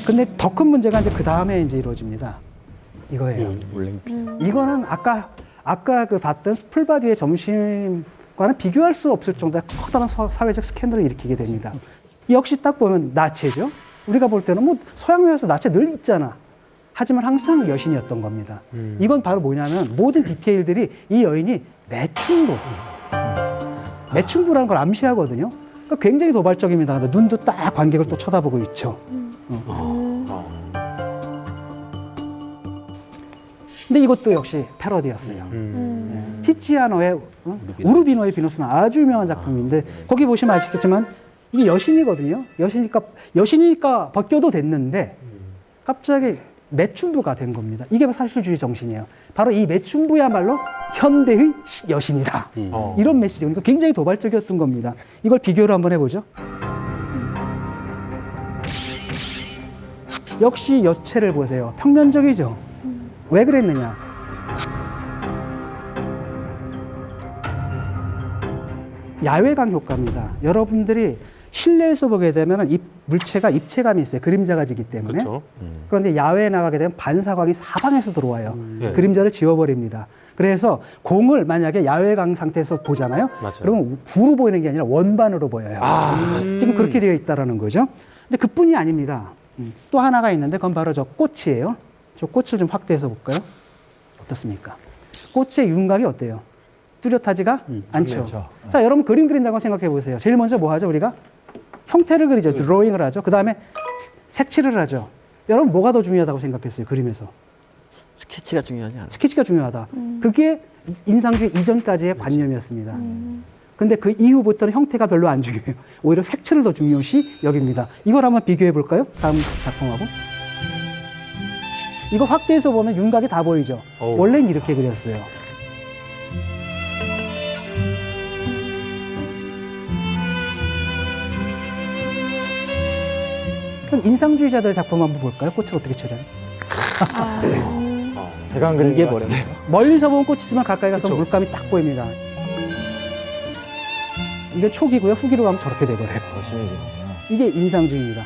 근데 더 큰 문제가 이제 그 다음에 이제 이루어집니다. 이거예요. 이거는 아까 그 봤던 풀바디의 점심과는 비교할 수 없을 정도의 커다란 사회적 스캔들을 일으키게 됩니다. 역시 딱 보면 나체죠. 우리가 볼 때는 뭐 서양에서 나체 늘 있잖아. 하지만 항상 여신이었던 겁니다. 이건 바로 뭐냐면 모든 디테일들이 이 여인이 매춘부라는 걸 암시하거든요. 그러니까 굉장히 도발적입니다. 근데 눈도 딱 관객을 또 쳐다보고 있죠. 근데 이것도 역시 패러디였어요. 티치아노의 우르비노의 비너스는 아주 유명한 작품인데 거기 보시면 아시겠지만 이게 여신이거든요. 여신이니까 벗겨도 됐는데 갑자기 매춘부가 된 겁니다. 이게 사실주의 정신이에요. 바로 이 매춘부야말로 현대의 여신이다. 이런 메시지. 그러니까 굉장히 도발적이었던 겁니다. 이걸 비교를 한번 해보죠. 역시 여체를 보세요. 평면적이죠. 왜 그랬느냐? 야외광 효과입니다. 여러분들이 실내에서 보게 되면 이 물체가 입체감이 있어요. 그림자가 지기 때문에. 그렇죠. 그런데 야외에 나가게 되면 반사광이 사방에서 들어와요. 그림자를 지워버립니다. 그래서 공을 만약에 야외광 상태에서 보잖아요. 맞아요. 그러면 구로 보이는 게 아니라 원반으로 보여요. 지금 그렇게 되어 있다는 거죠. 근데 그뿐이 아닙니다. 또 하나가 있는데 그건 바로 저 꽃이에요. 저 꽃을 좀 확대해서 볼까요? 어떻습니까? 꽃의 윤곽이 어때요? 뚜렷하지가 않죠. 자, 여러분 그림 그린다고 생각해 보세요. 제일 먼저 뭐 하죠? 우리가 형태를 그리죠. 드로잉을 하죠. 그 다음에 색칠을 하죠. 여러분 뭐가 더 중요하다고 생각했어요? 그림에서. 스케치가 중요하지 않아요? 스케치가 중요하다. 그게 인상주의 이전까지의 관념이었습니다. 근데 그 이후부터는 형태가 별로 안 중요해요. 오히려 색칠을 더 중요시 여깁니다. 이걸 한번 비교해 볼까요? 다음 작품하고. 이거 확대해서 보면 윤곽이 다 보이죠? 원래는 이렇게 그렸어요. 그럼 인상주의자들의 작품 한번 볼까요? 꽃을 어떻게 처리하는? 대강 그린 게 버렸네요. 멀리서 보면 꽃이지만 가까이 가서 물감이 딱 보입니다. 이게 초기고요. 후기로 가면 저렇게 돼버려요. 심해지는구나. 이게 인상주의입니다.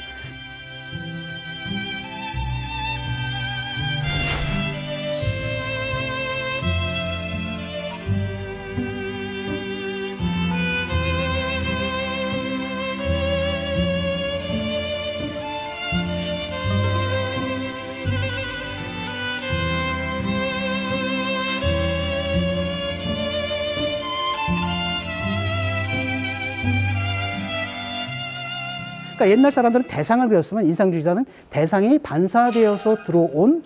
그러니까 옛날 사람들은 대상을 그렸으면 인상주의자는 대상이 반사되어서 들어온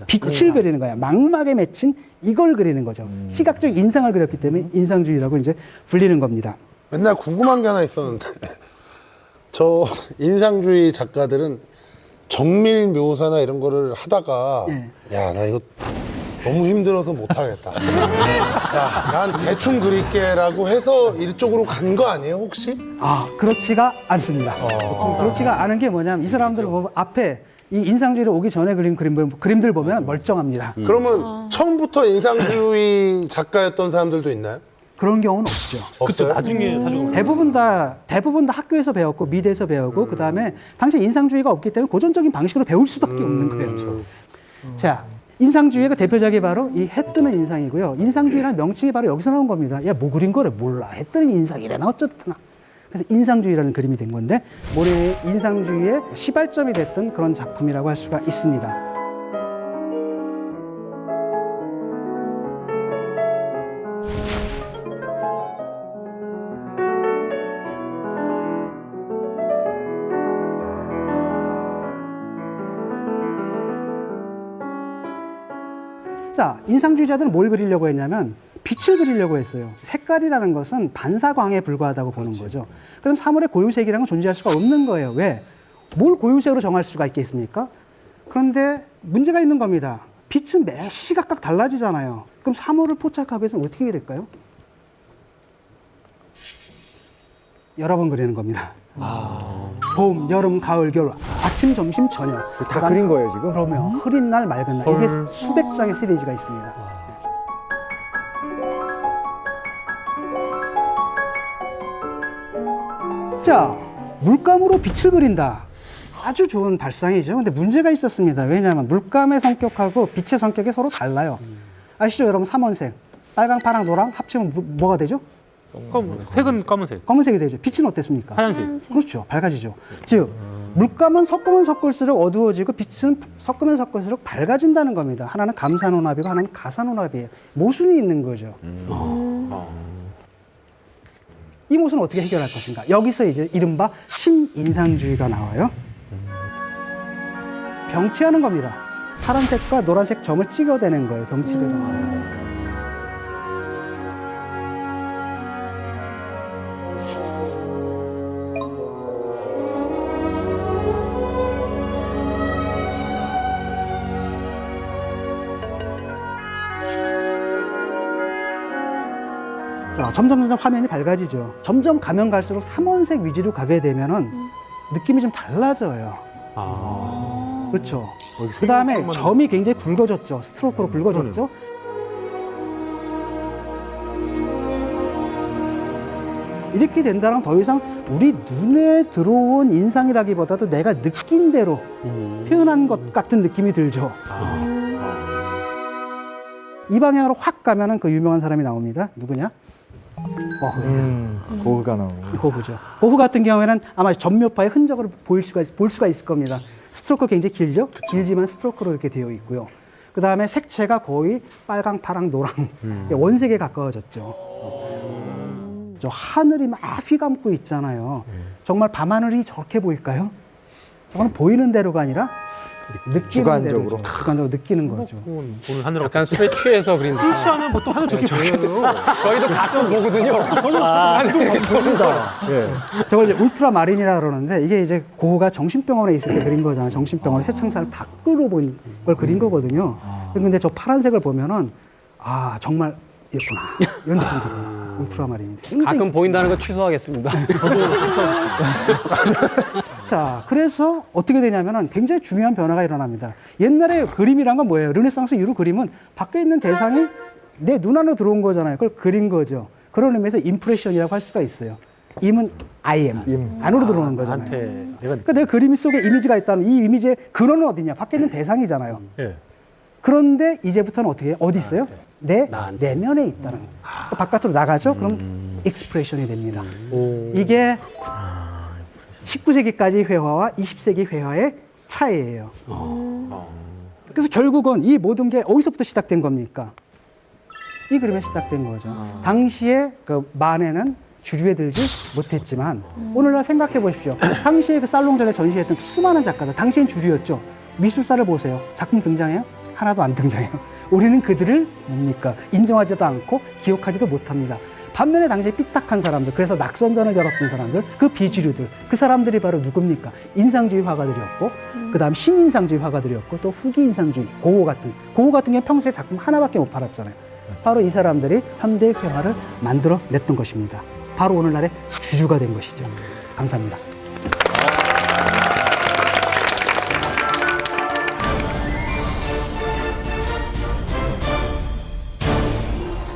빛을 그리는 거야. 망막에 맺힌 이걸 그리는 거죠. 시각적 인상을 그렸기 때문에 인상주의라고 이제 불리는 겁니다. 맨날 궁금한 게 하나 있었는데 저 인상주의 작가들은 정밀 묘사나 이런 거를 하다가 야, 나 이거 너무 힘들어서 못하겠다. 야, 난 대충 그릴게라고 해서 이쪽으로 간 거 아니에요, 혹시? 그렇지가 않습니다. 그렇지가 않은 게 뭐냐면 이 사람들 보면 앞에 이 인상주의를 오기 전에 그린 그림들 보면 멀쩡합니다. 그러면 처음부터 인상주의 작가였던 사람들도 있나요? 그런 경우는 없죠. 없어요? 나중에 사주가 대부분 다 학교에서 배웠고 미대에서 배우고 그다음에 당시 인상주의가 없기 때문에 고전적인 방식으로 배울 수밖에 없는 거예요. 자, 인상주의의 그 대표작이 바로 이 해 뜨는 인상이고요. 인상주의라는 명칭이 바로 여기서 나온 겁니다. 야, 뭐 그린 거래? 몰라. 해 뜨는 인상이래나 어쩌나. 그래서 인상주의라는 그림이 된 건데 모네의 인상주의의 시발점이 됐던 그런 작품이라고 할 수가 있습니다. 자, 인상주의자들은 뭘 그리려고 했냐면 빛을 그리려고 했어요. 색깔이라는 것은 반사광에 불과하다고 보는 거죠. 그럼 사물의 고유색이라는 건 존재할 수가 없는 거예요. 왜? 뭘 고유색으로 정할 수가 있겠습니까? 그런데 문제가 있는 겁니다. 빛은 매 시각각 달라지잖아요. 그럼 사물을 포착하기 위해서는 어떻게 해야 될까요? 여러 번 그리는 겁니다. 봄, 여름, 가을, 겨울, 아침, 점심, 저녁. 다 그린 거예요, 지금? 그러면 흐린 날, 맑은 날. 이게 수백 장의 시리즈가 있습니다. 자, 물감으로 빛을 그린다. 아주 좋은 발상이죠. 근데 문제가 있었습니다. 왜냐하면 물감의 성격하고 빛의 성격이 서로 달라요. 아시죠, 여러분? 삼원색. 빨강, 파랑, 노랑 합치면 뭐가 되죠? 색은 검은색. 검은색이 되죠. 빛은 어땠습니까? 하얀색. 그렇죠. 밝아지죠. 즉, 물감은 섞으면 섞을수록 어두워지고 빛은 섞으면 섞을수록 밝아진다는 겁니다. 하나는 감산혼합이고 하나는 가산혼합이에요. 모순이 있는 거죠. 이 모순을 어떻게 해결할 것인가? 여기서 이제 이른바 신인상주의가 나와요. 병치하는 겁니다. 파란색과 노란색 점을 찍어대는 거예요. 병치를. 자, 점점 화면이 밝아지죠. 점점 가면 갈수록 삼원색 위주로 가게 되면은 느낌이 좀 달라져요. 그렇죠. 그 다음에 점이 굉장히 굵어졌죠. 스트로크로 굵어졌죠. 이렇게 된다면 더 이상 우리 눈에 들어온 인상이라기보다도 내가 느낀 대로 표현한 것 같은 느낌이 들죠. 이 방향으로 확 가면은 그 유명한 사람이 나옵니다. 누구냐? 고흐가 나오고. 고흐죠. 고흐 같은 경우에는 아마 점묘파의 흔적을 볼 수가 있을 겁니다. 스트로크 굉장히 길죠? 길지만 스트로크로 이렇게 되어 있고요. 그 다음에 색채가 거의 빨강, 파랑, 노랑 원색에 가까워졌죠. 저 하늘이 막 휘감고 있잖아요. 정말 밤하늘이 저렇게 보일까요? 저건 보이는 대로가 아니라 느끼는 주관적으로. 대로죠. 주관적으로 느끼는 거죠. 오늘 하늘하고 약간 술에 취해서 그린 술 취하면 보통 하늘 저렇게 보여요. 저희도 가끔 보거든요. 저걸 이제 울트라 마린이라 그러는데 이게 이제 고흐가 정신병원에 있을 때 그린 거잖아요. 정신병원에 새창살 밖으로 본 걸 그린 거거든요. 근데 저 파란색을 보면은 아 정말 예쁘나 이런 느낌이 들어요. 울트라 마린이 가끔 보인다는 거 취소하겠습니다. 자, 그래서 어떻게 되냐면은 굉장히 중요한 변화가 일어납니다. 옛날에 그림이란 건 뭐예요? 르네상스 이후 그림은 밖에 있는 대상이 내 눈 안으로 들어온 거잖아요. 그걸 그린 거죠. 그런 의미에서 임프레션이라고 할 수가 있어요. 임은 I am. 안으로 들어오는 거잖아요. 그러니까 내 그림 속에 이미지가 있다면 이 이미지의 근원은 어디냐? 밖에 있는 대상이잖아요. 그런데 이제부터는 어떻게 해요? 어디 있어요? 내 내면에 있다는 거예요. 그러니까 바깥으로 나가죠? 그럼 익스프레션이 됩니다. 이게 19세기까지 회화와 20세기 회화의 차이예요. 그래서 결국은 이 모든 게 어디서부터 시작된 겁니까? 이 그림에 시작된 거죠. 당시에 그 만에는 주류에 들지 못했지만 오늘날 생각해 보십시오. 당시에 그 살롱전에 전시했던 수많은 작가들, 당시엔 주류였죠. 미술사를 보세요. 작품 등장해요? 하나도 안 등장해요. 우리는 그들을 뭡니까? 인정하지도 않고 기억하지도 못합니다. 반면에 당시에 삐딱한 사람들, 그래서 낙선전을 열었던 사람들, 그 비주류들, 그 사람들이 바로 누굽니까? 인상주의 화가들이었고, 그 다음 신인상주의 화가들이었고, 또 후기 인상주의, 고흐 같은 경우는 평소에 작품 하나밖에 못 팔았잖아요. 바로 이 사람들이 현대 회화를 만들어 냈던 것입니다. 바로 오늘날의 주류가 된 것이죠. 감사합니다.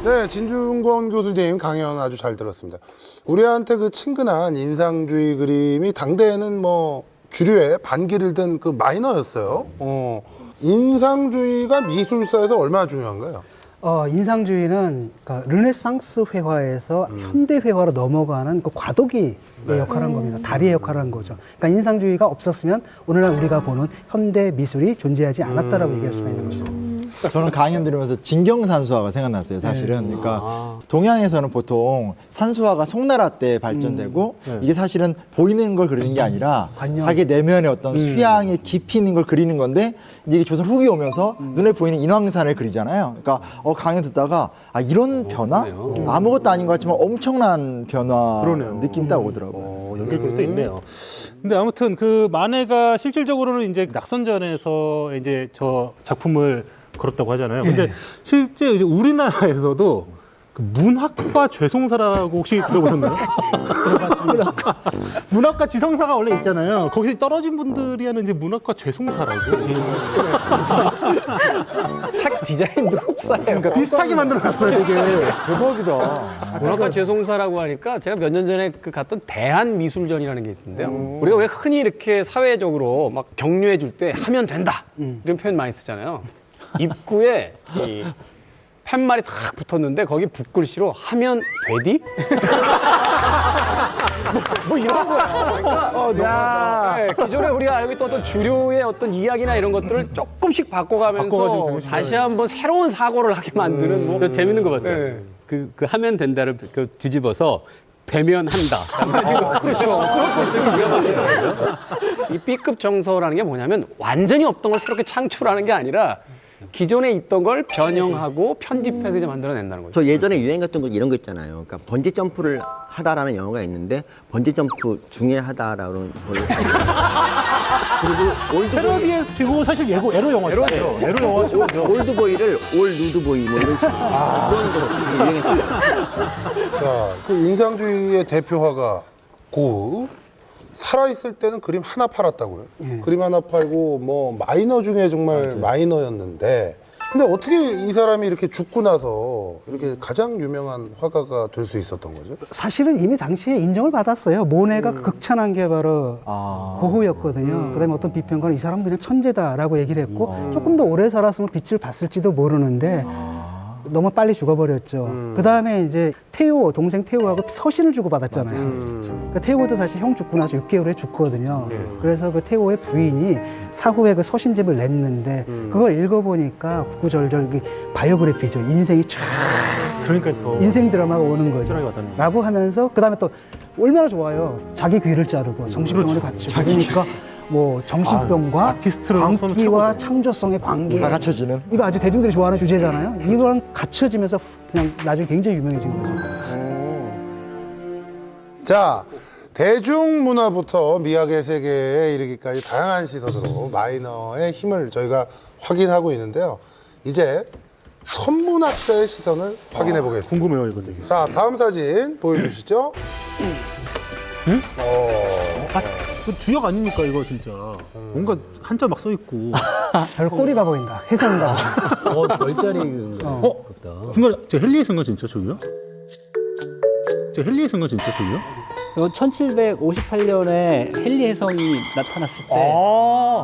네, 진중권 교수님 강연 아주 잘 들었습니다. 우리한테 그 친근한 인상주의 그림이 당대에는 뭐 주류의 반기를 든 그 마이너였어요. 인상주의가 미술사에서 얼마나 중요한가요? 인상주의는 그러니까 르네상스 회화에서 현대 회화로 넘어가는 그 과도기의 역할을 한 겁니다. 다리의 역할을 한 거죠. 그러니까 인상주의가 없었으면 오늘날 우리가 보는 현대 미술이 존재하지 않았다라고 얘기할 수가 있는 거죠. 저는 강연 들으면서 진경산수화가 생각났어요, 사실은. 그러니까 동양에서는 보통 산수화가 송나라 때 발전되고 이게 사실은 보이는 걸 그리는 게 아니라 자기 내면의 어떤 수양의 깊이 있는 걸 그리는 건데 이제 이게 조선 후기 오면서 눈에 보이는 인왕산을 그리잖아요. 그러니까 강연 듣다가 이런 변화? 아무것도 아닌 것 같지만 엄청난 변화 느낌 딱 오더라고요. 연결고리도 있네요. 근데 아무튼 그 마네가 실질적으로는 이제 낙선전에서 이제 저 작품을 걸었다고 하잖아요. 근데 실제 이제 우리나라에서도 그 문학과 죄송사라고 혹시 들어보셨나요? 문학과 지성사가 원래 있잖아요. 거기서 떨어진 분들이 하는 이제 문학과 죄송사라고. 책 디자인도 흡사해요. 그러니까 비슷하게 만들어놨어요 이게. 대박이다. 문학과 죄송사라고 하니까 제가 몇 년 전에 그 갔던 대한미술전이라는 게 있는데요. 우리가 왜 흔히 이렇게 사회적으로 막 격려해 줄 때 하면 된다 이런 표현 많이 쓰잖아요. 입구에 이 팻말이 탁 붙었는데 거기 붓글씨로 하면 되디? 뭐 이런 거야. 그러니까 네, 기존에 우리가 알고 있던 어떤 주류의 어떤 이야기나 이런 것들을 조금씩 바꿔가면서 다시 한번 새로운 사고를 하게 만드는 뭐. 저 재밌는 거 봤어요. 네. 그 하면 된다를 그 뒤집어서 되면 한다. 그렇죠. 이 B급 정서라는 게 뭐냐면 완전히 없던 걸 새롭게 창출하는 게 아니라 기존에 있던 걸 변형하고 편집해서 이제 만들어낸다는 거죠. 저 예전에 유행했던 거 이런 거 있잖아요. 그러니까 번지 점프를 하다라는 영화가 있는데 번지 점프 중에 하다라는 걸 그리고 올드보이 패러디의 그거 사실 에로 영화죠. 에로 영화죠. 올드보이를 올 누드보이 뭐 이런 식으로 그런 거 유행했어요. 자, 그 인상주의의 대표화가 고흐. 살아있을 때는 그림 하나 팔았다고요. 그림 하나 팔고 뭐 마이너 중에 정말 마이너였는데 근데 어떻게 이 사람이 이렇게 죽고 나서 이렇게 가장 유명한 화가가 될 수 있었던 거죠? 사실은 이미 당시에 인정을 받았어요. 모네가 극찬한 게 바로 고흐였거든요. 그다음에 어떤 비평가는 이 사람은 그냥 천재다라고 얘기를 했고 조금 더 오래 살았으면 빛을 봤을지도 모르는데 너무 빨리 죽어버렸죠. 그 다음에 이제 테오, 동생 테오하고 서신을 주고받았잖아요. 그러니까 테오도 사실 형 죽고 나서 6개월에 죽거든요. 그래서 그 테오의 부인이 사후에 그 서신집을 냈는데 그걸 읽어보니까 구구절절 바이오그래피죠. 인생이 쫙 그러니까 더 인생 드라마가 오는 거죠. 라고 하면서 그 다음에 또 얼마나 좋아요. 자기 귀를 자르고 정신병원에 같이 그러니까 뭐 정신병과 광기와 창조성의 관계 다 갖춰지는. 이거 아주 대중들이 좋아하는 주제잖아요. 이거랑 갖춰지면서 그냥 나중에 굉장히 유명해진 거죠. 자, 대중문화부터 미학의 세계에 이르기까지 다양한 시선으로 마이너의 힘을 저희가 확인하고 있는데요. 이제 선문학자의 시선을 확인해 보겠습니다. 궁금해요 이거 되게. 자, 다음 사진 보여주시죠. 그 주역 아닙니까 이거 진짜. 뭔가 한자 막 써 있고. 별꼬리가 보인다. 해성가. 별자리인가 같다. 중간에 저 헨리에서인가 진짜 저기요? 저 헨리에서인가 진짜 저기요? 1758년에 헨리 해성이 나타났을 때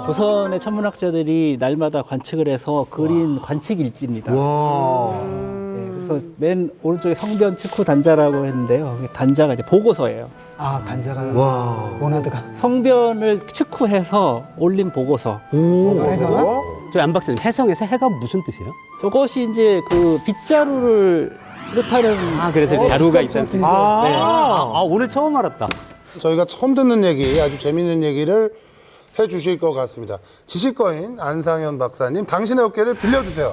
조선의 천문학자들이 날마다 관측을 해서 그린 관측 일지입니다. 네, 그래서 맨 오른쪽에 성변 측후 단자라고 했는데요. 단자가 이제 보고서예요. 아, 단자가 모나드가 성변을 측후해서 올린 보고서. 저희 안 박사님 해성에서 해가 무슨 뜻이에요? 저것이 이제 그 빗자루를 뜻하는. 그래서 자루가 있다는 뜻이에요. 오늘 처음 알았다. 저희가 처음 듣는 얘기, 아주 재밌는 얘기를 해주실 것 같습니다. 지식거인 안상현 박사님, 당신의 어깨를 빌려주세요.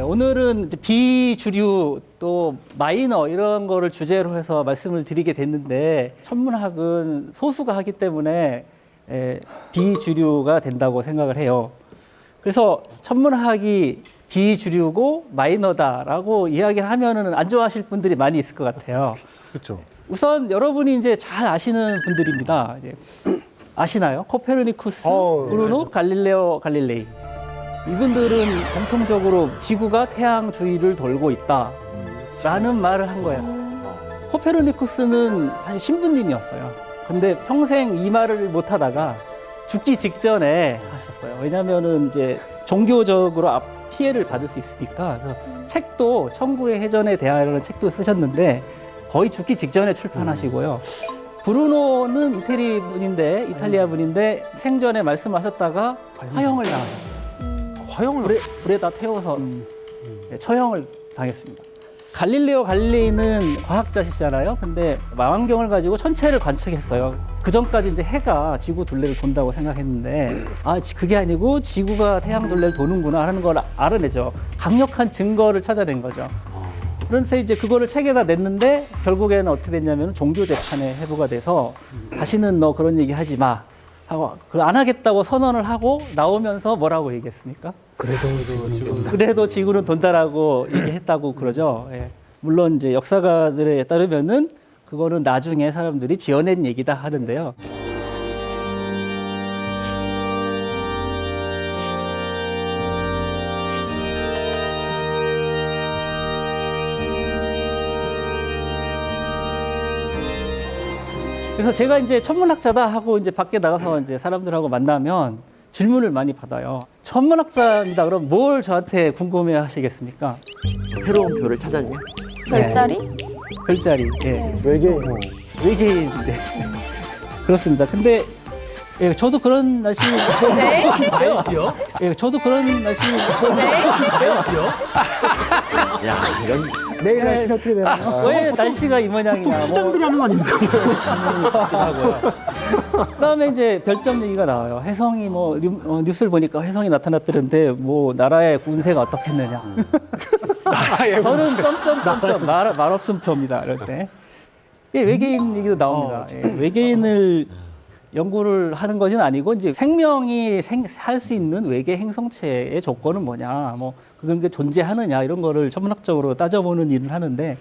오늘은 이제 비주류 또 마이너 이런 거를 주제로 해서 말씀을 드리게 됐는데 천문학은 소수가 하기 때문에 비주류가 된다고 생각을 해요. 그래서 천문학이 비주류고 마이너다라고 이야기를 하면은 안 좋아하실 분들이 많이 있을 것 같아요. 그렇죠. 우선 여러분이 이제 잘 아시는 분들입니다. 이제 아시나요? 코페르니쿠스, 브루노, 갈릴레오, 갈릴레이. 이분들은 공통적으로 지구가 태양 주위를 돌고 있다라는 말을 한 거예요. 코페르니쿠스는 사실 신부님이었어요. 근데 평생 이 말을 못 하다가 죽기 직전에 하셨어요. 왜냐면은 이제 종교적으로 피해를 받을 수 있으니까. 그래서 책도 천구의 해전에 대하여라는 책도 쓰셨는데 거의 죽기 직전에 출판하시고요. 브루노는 이탈리아 분인데 생전에 말씀하셨다가 화형을 당하셨어요. 화형을 불에다 태워서 처형을 당했습니다. 갈릴레오 갈릴레이는 과학자시잖아요. 근데 망원경을 가지고 천체를 관측했어요. 그 전까지 이제 해가 지구 둘레를 돈다고 생각했는데 그게 아니고 지구가 태양 둘레를 도는구나 하는 걸 알아내죠. 강력한 증거를 찾아낸 거죠. 그런데 이제 그거를 책에다 냈는데 결국에는 어떻게 됐냐면 종교 재판에 해부가 돼서 다시는 너 그런 얘기 하지 마 하고 안 하겠다고 선언을 하고 나오면서 뭐라고 얘기했습니까? 그래도 지구는 돈다라고 얘기했다고 그러죠. 예. 물론 이제 역사가들에 따르면은 그거는 나중에 사람들이 지어낸 얘기다 하는데요. 그래서 제가 이제 천문학자다 하고 이제 밖에 나가서 이제 사람들하고 만나면 질문을 많이 받아요. 천문학자입니다. 그럼 뭘 저한테 궁금해 하시겠습니까? 새로운 별을 찾았냐? 별자리? 별자리. 예. 네. 외계인. 네. 그렇습니다. 근데 예, 저도 그런 날씨. 네? 날씨요? 예, 저도 그런 날씨. 날씨요? 야, 이런 내일 날씨는 어떻게 되나요? 왜 날씨가 이 모양이냐? 수장들이 하는 거 아닙니까? 그다음에 이제 별점 얘기가 나와요. 혜성이 뭐 뉴스를 보니까 혜성이 나타났다는데 뭐 나라의 운세가 어떻겠느냐. 저는 점점점점 말 없음표입니다. 이럴 때. 예, 외계인 얘기도 나옵니다. 예, 외계인을 연구를 하는 것은 아니고 이제 생명이 할 수 있는 외계 행성체의 조건은 뭐냐, 뭐 그런 게 존재하느냐 이런 거를 천문학적으로 따져보는 일을 하는데,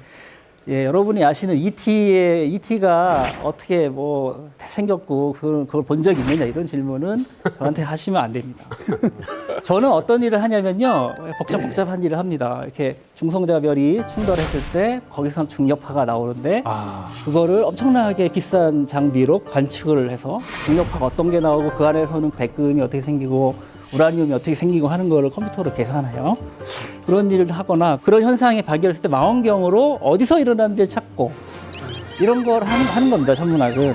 예, 여러분이 아시는 ET가 어떻게 뭐 생겼고 그걸 본 적 있느냐 이런 질문은 저한테 하시면 안 됩니다. 저는 어떤 일을 하냐면요, 복잡한 일을 합니다. 이렇게 중성자별이 충돌했을 때 거기서 중력파가 나오는데 그거를 엄청나게 비싼 장비로 관측을 해서 중력파가 어떤 게 나오고 그 안에서는 백금이 어떻게 생기고 우라늄이 어떻게 생기고 하는 거를 컴퓨터로 계산해요. 그런 일을 하거나 그런 현상이 발견했을 때 망원경으로 어디서 일어나는지를 찾고 이런 걸 하는 겁니다, 천문학은.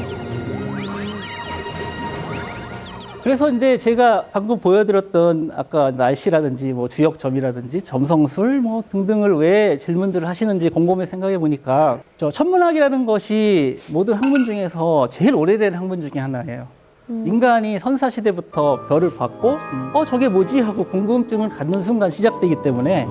그래서 이제 제가 방금 보여드렸던 아까 날씨라든지 뭐 주역점이라든지 점성술 뭐 등등을 왜 질문들을 하시는지 곰곰이 생각해 보니까 저 천문학이라는 것이 모든 학문 중에서 제일 오래된 학문 중에 하나예요. 인간이 선사시대부터 별을 봤고 저게 뭐지 하고 궁금증을 갖는 순간 시작되기 때문에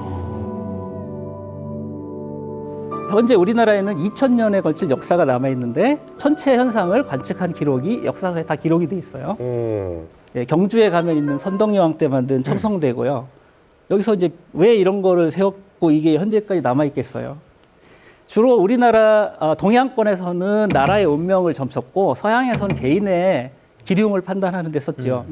현재 우리나라에는 2000년에 걸친 역사가 남아있는데 천체 현상을 관측한 기록이 역사서에 다 기록이 돼 있어요. 네, 경주에 가면 있는 선덕여왕 때 만든 첨성대고요. 여기서 이제 왜 이런 거를 세웠고 이게 현재까지 남아있겠어요? 주로 우리나라 동양권에서는 나라의 운명을 점쳤고 서양에서는 개인의 기륭을 판단하는 데 썼죠.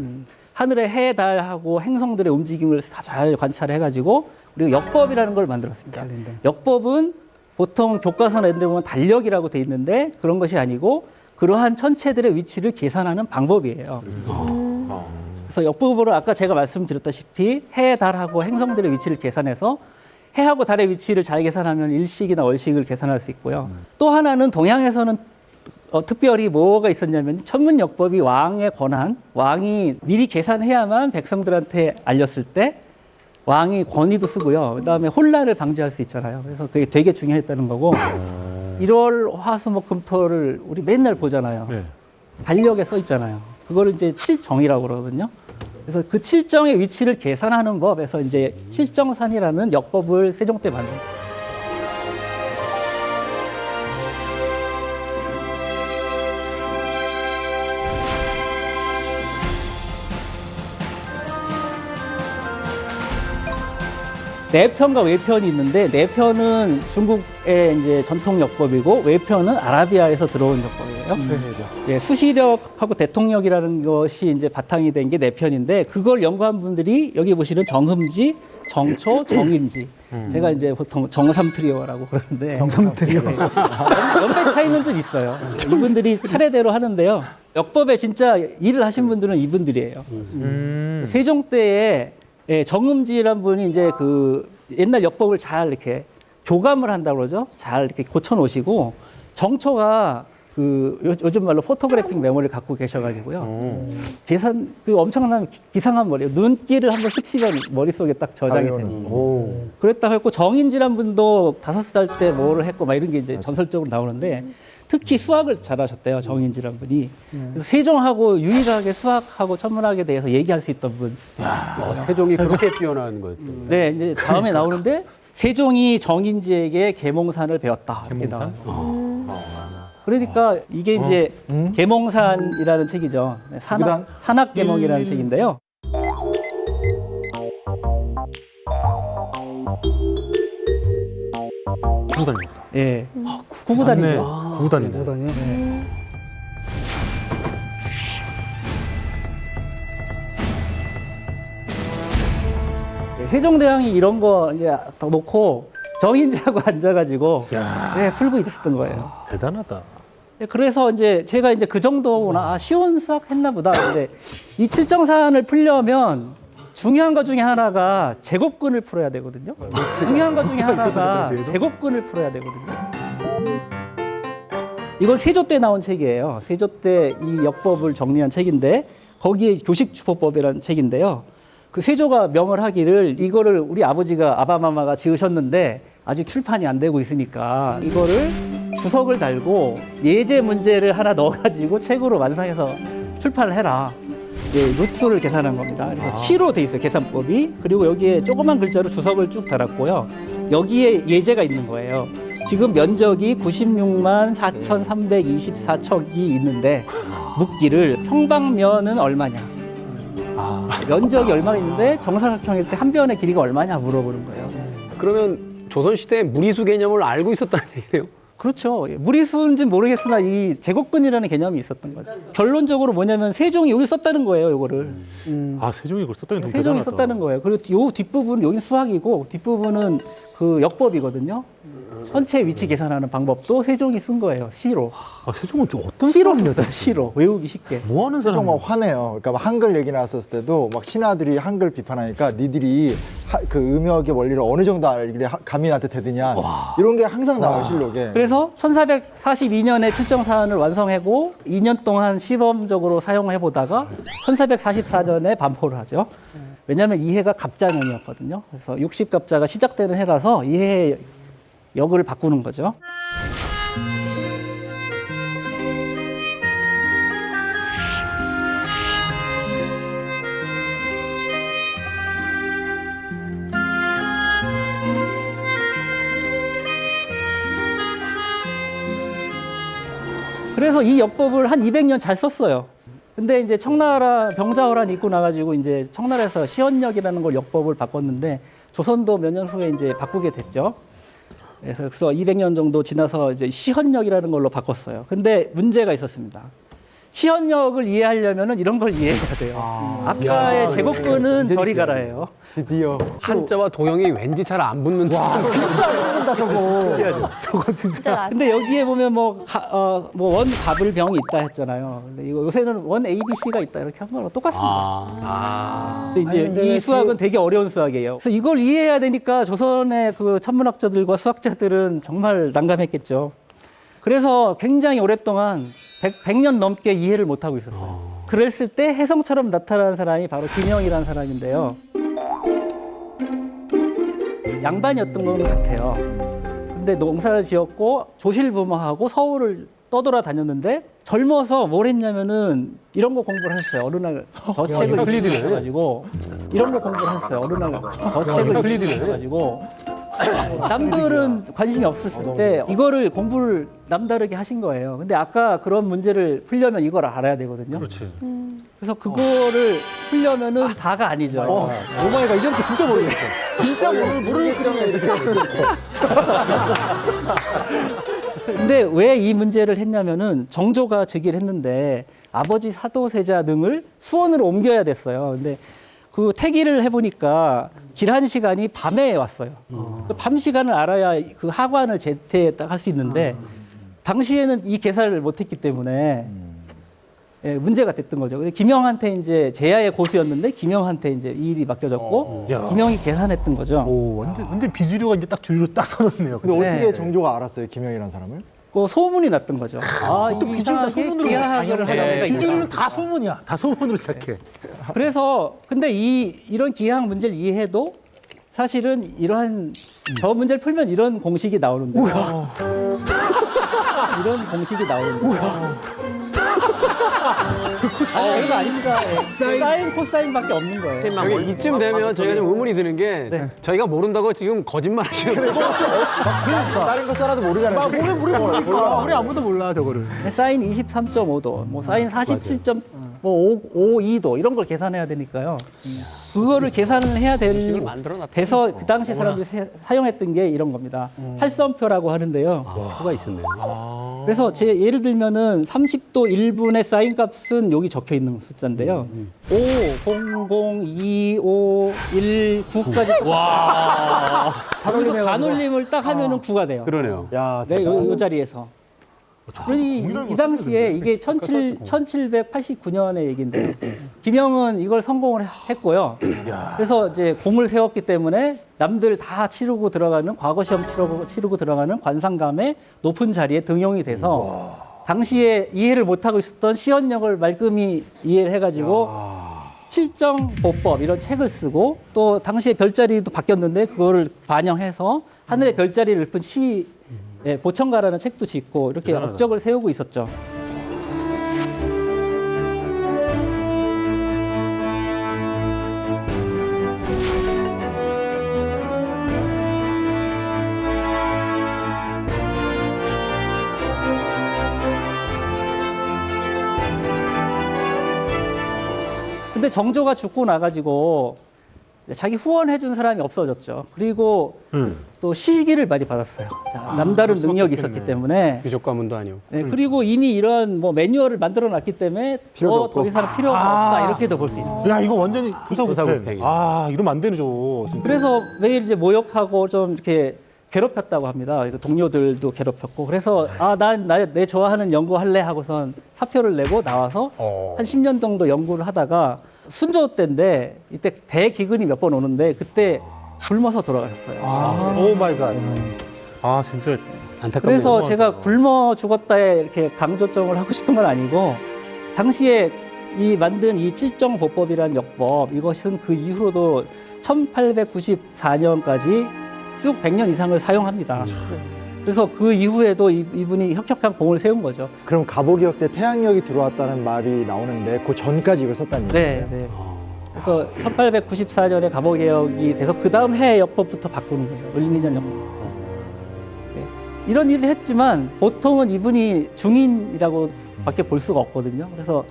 하늘의 해, 달하고 행성들의 움직임을 다 잘 관찰해가지고 우리가 역법이라는 걸 만들었습니다. 역법은 보통 교과서나 이런 데 보면 달력이라고 돼 있는데 그런 것이 아니고 그러한 천체들의 위치를 계산하는 방법이에요. 그래서 역법으로 아까 제가 말씀드렸다시피 해, 달하고 행성들의 위치를 계산해서 해하고 달의 위치를 잘 계산하면 일식이나 월식을 계산할 수 있고요. 또 하나는 동양에서는 특별히 뭐가 있었냐면 천문역법이 왕의 권한, 왕이 미리 계산해야만 백성들한테 알렸을 때 왕이 권위도 쓰고요. 그다음에 혼란을 방지할 수 있잖아요. 그래서 그게 되게 중요했다는 거고 1월 화수목금토를 우리 맨날 보잖아요. 네. 달력에 써 있잖아요. 그거를 이제 칠정이라고 그러거든요. 그래서 그 칠정의 위치를 계산하는 법에서 이제 칠정산이라는 역법을 세종 때 만든 거예요. 내편과 외편이 있는데 내편은 중국의 이제 전통 역법이고 외편은 아라비아에서 들어온 역법이에요. 예, 수시력하고 대통령이라는 것이 이제 바탕이 된 게 내편인데 그걸 연구한 분들이 여기 보시는 정흠지, 정초, 정인지. 제가 이제 보통 정삼 트리오라고 그러는데 정삼 트리오. 연배 차이는 좀 있어요. 이분들이 차례대로 하는데요. 역법에 진짜 일을 하신 분들은 이분들이에요. 세종 때에 예, 정음지란 분이 이제 그 옛날 역법을 잘 이렇게 교감을 한다고 그러죠. 잘 이렇게 고쳐 놓으시고 정초가 그 요즘 말로 포토그래픽 메모리를 갖고 계셔가지고요. 계산 그 엄청난 기상한 머리예요. 눈길을 한번 스치면 머릿속에 딱 저장이 되는. 그랬다고 했고 정인지란 분도 5살 때 뭐를 했고 막 이런 게 이제 전설적으로 나오는데 특히 수학을 잘하셨대요. 정인지란 분이. 그래서 세종하고 유일하게 수학하고 천문학에 대해서 얘기할 수 있던 분. 세종이 그렇게 뛰어난 거예요. 네, 이제 다음에 나오는데 세종이 정인지에게 계몽산을 배웠다. 이렇게 나와요. 그러니까 이게 이제 계몽산이라는 책이죠. 산학계몽이라는 책인데요. 구구단입니다. 예, 구구단이죠. 구구단이네. 세종대왕이 이런 거 이제 더 놓고 정인지하고 앉아가지고 네, 풀고 있었던 거예요. 대단하다. 그래서 이제 제가 이제 그 정도구나, 쉬운 수학 했나 보다. 근데 이 칠정산을 풀려면 중요한 것 중에 하나가 제곱근을 풀어야 되거든요. 중요한 것 중에 하나가 제곱근을 풀어야 되거든요. 이건 세조 때 나온 책이에요. 세조 때 이 역법을 정리한 책인데 거기에 교식주포법이라는 책인데요. 그 세조가 명을 하기를 이거를 우리 아버지가 아바마마가 지으셨는데 아직 출판이 안 되고 있으니까 이거를 주석을 달고 예제 문제를 하나 넣어가지고 책으로 완성해서 출판을 해라. 예, 루트를 계산한 겁니다. 그래서 시로 돼 있어요, 계산법이. 그리고 여기에 조그만 글자로 주석을 쭉 달았고요. 여기에 예제가 있는 거예요. 지금 면적이 96만 4,324척이 있는데 묻기를 평방면은 얼마냐. 면적이 얼마나 있는데 정사각형일 때 한 변의 길이가 얼마냐 물어보는 거예요. 그러면 조선시대에 무리수 개념을 알고 있었다는 얘기네요. 그렇죠. 무리수인지는 모르겠으나 이 제곱근이라는 개념이 있었던 거죠. 결론적으로 뭐냐면 세종이 여기 썼다는 거예요, 이거를. 세종이 그걸 썼다는 게 세종이 썼다는 거예요. 그리고 요 뒷부분은 여기 수학이고 뒷부분은 그 역법이거든요. 선체 위치 계산하는 방법도 세종이 쓴 거예요, 시로. 세종은 좀 어떤 시로 썼어요, 시로. 외우기 쉽게. 뭐 하는 세종 막 화내요. 그러니까 막 한글 얘기 나왔었을 때도 막 신하들이 한글 비판하니까 니들이 그 음역의 원리를 어느 정도 알기래 감히 나한테 대드냐. 이런 게 항상 나와요, 실록에. 그래서 1442년에 칠정사안을 완성하고 2년 동안 시범적으로 사용해 보다가 1444년에 반포를 하죠. 왜냐하면 이 해가 갑자년이었거든요. 그래서 60갑자가 시작되는 해라서 이 해의 역을 바꾸는 거죠. 그래서 이 역법을 한 200년 잘 썼어요. 근데 이제 청나라 병자호란 있고 나가지고 이제 청나라에서 시헌역이라는 걸 역법을 바꿨는데 조선도 몇 년 후에 이제 바꾸게 됐죠. 그래서 200년 정도 지나서 이제 시헌역이라는 걸로 바꿨어요. 근데 문제가 있었습니다. 시헌역을 이해하려면은 이런 걸 이해해야 돼요. 아까의 제곱근은 저리 가라예요. 드디어 한자와 도형이 왠지 잘 안 붙는 듯한. 진짜 안 보인다 저거. 저거 진짜. 근데 여기에 보면 원 갑을 병이 있다 했잖아요. 근데 이거 요새는 원 A, B, C가 있다 이렇게 한 거랑 똑같습니다. 근데 이제 근데 이 수학은 되게 어려운 수학이에요. 그래서 이걸 이해해야 되니까 조선의 그 천문학자들과 수학자들은 정말 난감했겠죠. 그래서 굉장히 오랫동안 100년 넘게 이해를 못하고 있었어요. 그랬을 때 혜성처럼 나타나는 사람이 바로 김영이라는 사람인데요. 양반이었던 건 같아요. 근데 농사를 지었고 조실부모하고 서울을 떠돌아다녔는데 젊어서 뭘 했냐면은 이런 거 공부를 했어요. 어느 날 저 책을 흘리더라가지고 이런 거 공부를 했어요. 어느 날 저 책을 흘리더라가지고 남들은 관심이 없었을 때 이거를 공부를 남다르게 하신 거예요. 근데 아까 그런 문제를 풀려면 이걸 알아야 되거든요. 그렇지. 그래서 그거를 풀려면은 다가 아니죠. 오마이갓 이제부터 진짜 모르겠어. 진짜 모르겠잖아요. 이렇게. 근데 왜 이 문제를 했냐면은 정조가 즉위를 했는데 아버지 사도세자 등을 수원으로 옮겨야 됐어요. 근데 그 태기를 해보니까 길한 시간이 밤에 왔어요. 밤 시간을 알아야 그 하관을 제때 딱 할 수 있는데 당시에는 이 계산을 못했기 때문에 예, 문제가 됐던 거죠. 근데 김영한테 이제 제야의 고수였는데 김영한테 이제 이 일이 맡겨졌고 야. 김영이 계산했던 거죠. 오, 완전 비주류가 이제 딱 주류로 딱 서놓네요. 근데 어떻게 네. 정조가 알았어요, 김영이라는 사람을? 그 소문이 났던 거죠. 또 비주류가 소문으로 기하학을 하다 보니까 비주류는 다 소문이야. 다 소문으로 시작해. 그래서 근데 이런 기하학 문제를 이해해도 사실은 이러한 저 문제를 풀면 이런 공식이 나오는데 이런 공식이 나오는데 이거 아닙니다. 사인 코사인밖에 없는 거예요. 여기 이쯤 되면 저희가 좀 의문이 드는 게 저희가 모른다고 지금 거짓말 하시는 거죠. 다른 거 써라도 모르잖아요. 우리 모르니까. 우리 아무도 몰라 저거를. 사인 23.5도, 뭐 사인 47.52도 이런 걸 계산해야 되니까요. 그거를 계산을 해야 돼서 그 당시 사람들이 사용했던 게 이런 겁니다. 팔선표라고 하는데요. 뭐가 있었네요. 그래서 예를 들면은 30도 1분의 사인 값은 여기 적혀 있는 숫자인데요. 5, 0, 0, 2, 5, 1, 9까지. 와. 그래서 반올림을 딱 하면은 9가 돼요. 그러네요. 야, 네, 이 자리에서. 그러니 이 당시에 이게 1789년의 얘기인데 김영은 이걸 성공을 했고요. 그래서 이제 공을 세웠기 때문에 남들 다 치르고 들어가는 과거 시험 치르고 들어가는 관상감의 높은 자리에 등용이 돼서 당시에 이해를 못하고 있었던 시연력을 말끔히 이해를 해가지고 칠정보법 이런 책을 쓰고 또 당시에 별자리도 바뀌었는데 그거를 반영해서 하늘의 별자리를 읊은 보청가라는 책도 짓고 이렇게 업적을 세우고 있었죠. 근데 정조가 죽고 나가지고 자기 후원해준 사람이 없어졌죠. 그리고 또 시기를 많이 받았어요. 자, 남다른 능력이 있었기 때문에. 귀족 가문도 아니고. 네, 그리고 이미 이런 뭐 매뉴얼을 만들어 놨기 때문에 더 이상 필요가 없다 이렇게도 볼 수 있어요. 야, 이거 완전히 교사구팽. 아, 이러면 안 되죠. 진짜. 그래서 매일 이제 모욕하고 좀 이렇게 괴롭혔다고 합니다. 동료들도 괴롭혔고. 그래서 내 좋아하는 연구 할래 하고선 사표를 내고 나와서 한 10년 정도 연구를 하다가 순조 때인데 이때 대기근이 몇 번 오는데 그때 굶어서 돌아가셨어요. 오 마이 갓. 아, 진짜 안타깝네요. 그래서 제가 굶어 죽었다에 이렇게 강조점을 하고 싶은 건 아니고 당시에 만든 이 칠정보법이라는 역법 이것은 그 이후로도 1894년까지 쭉 100년 이상을 사용합니다. 그래서 그 이후에도 이분이 혁혁한 공을 세운 거죠. 그럼 가보기역 때 태양력이 들어왔다는 말이 나오는데 그 전까지 이걸 썼다는 얘기예요? 네. 그래서 1894년에 가보개혁이 돼서 그 다음 해 역법부터 바꾸는 거죠. 을미년 역법부터. 네. 이런 일을 했지만 보통은 이분이 중인이라고 밖에 볼 수가 없거든요. 그래서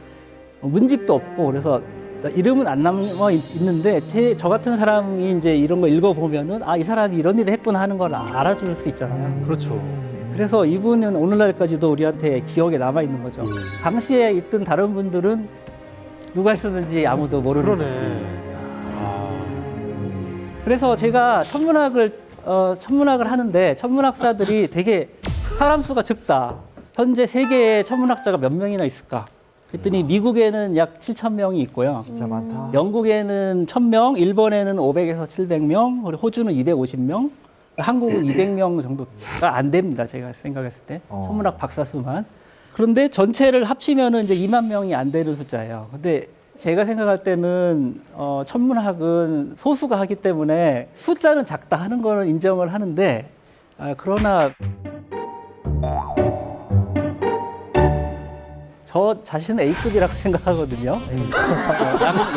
문집도 없고 그래서 이름은 안 남아 있는데 저 같은 사람이 이제 이런 거 읽어보면은 이 사람이 이런 일을 했구나 하는 걸 알아줄 수 있잖아요. 그렇죠. 그래서 이분은 오늘날까지도 우리한테 기억에 남아 있는 거죠. 당시에 있던 다른 분들은 누가 했었는지 아무도 모르는 거죠. 그래서 제가 천문학을 하는데 천문학자들이 되게 사람 수가 적다. 현재 세계에 천문학자가 몇 명이나 있을까? 그랬더니 미국에는 약 7,000명이 있고요. 진짜 많다. 영국에는 1,000명, 일본에는 500에서 700명, 그리고 호주는 250명, 한국은 200명 정도가 안 됩니다. 제가 생각했을 때. 천문학 박사 수만. 그런데 전체를 합치면은 이제 2만 명이 안 되는 숫자예요. 근데 제가 생각할 때는 천문학은 소수가 하기 때문에 숫자는 작다 하는 거는 인정을 하는데 그러나 저 자신은 A급이라고 생각하거든요.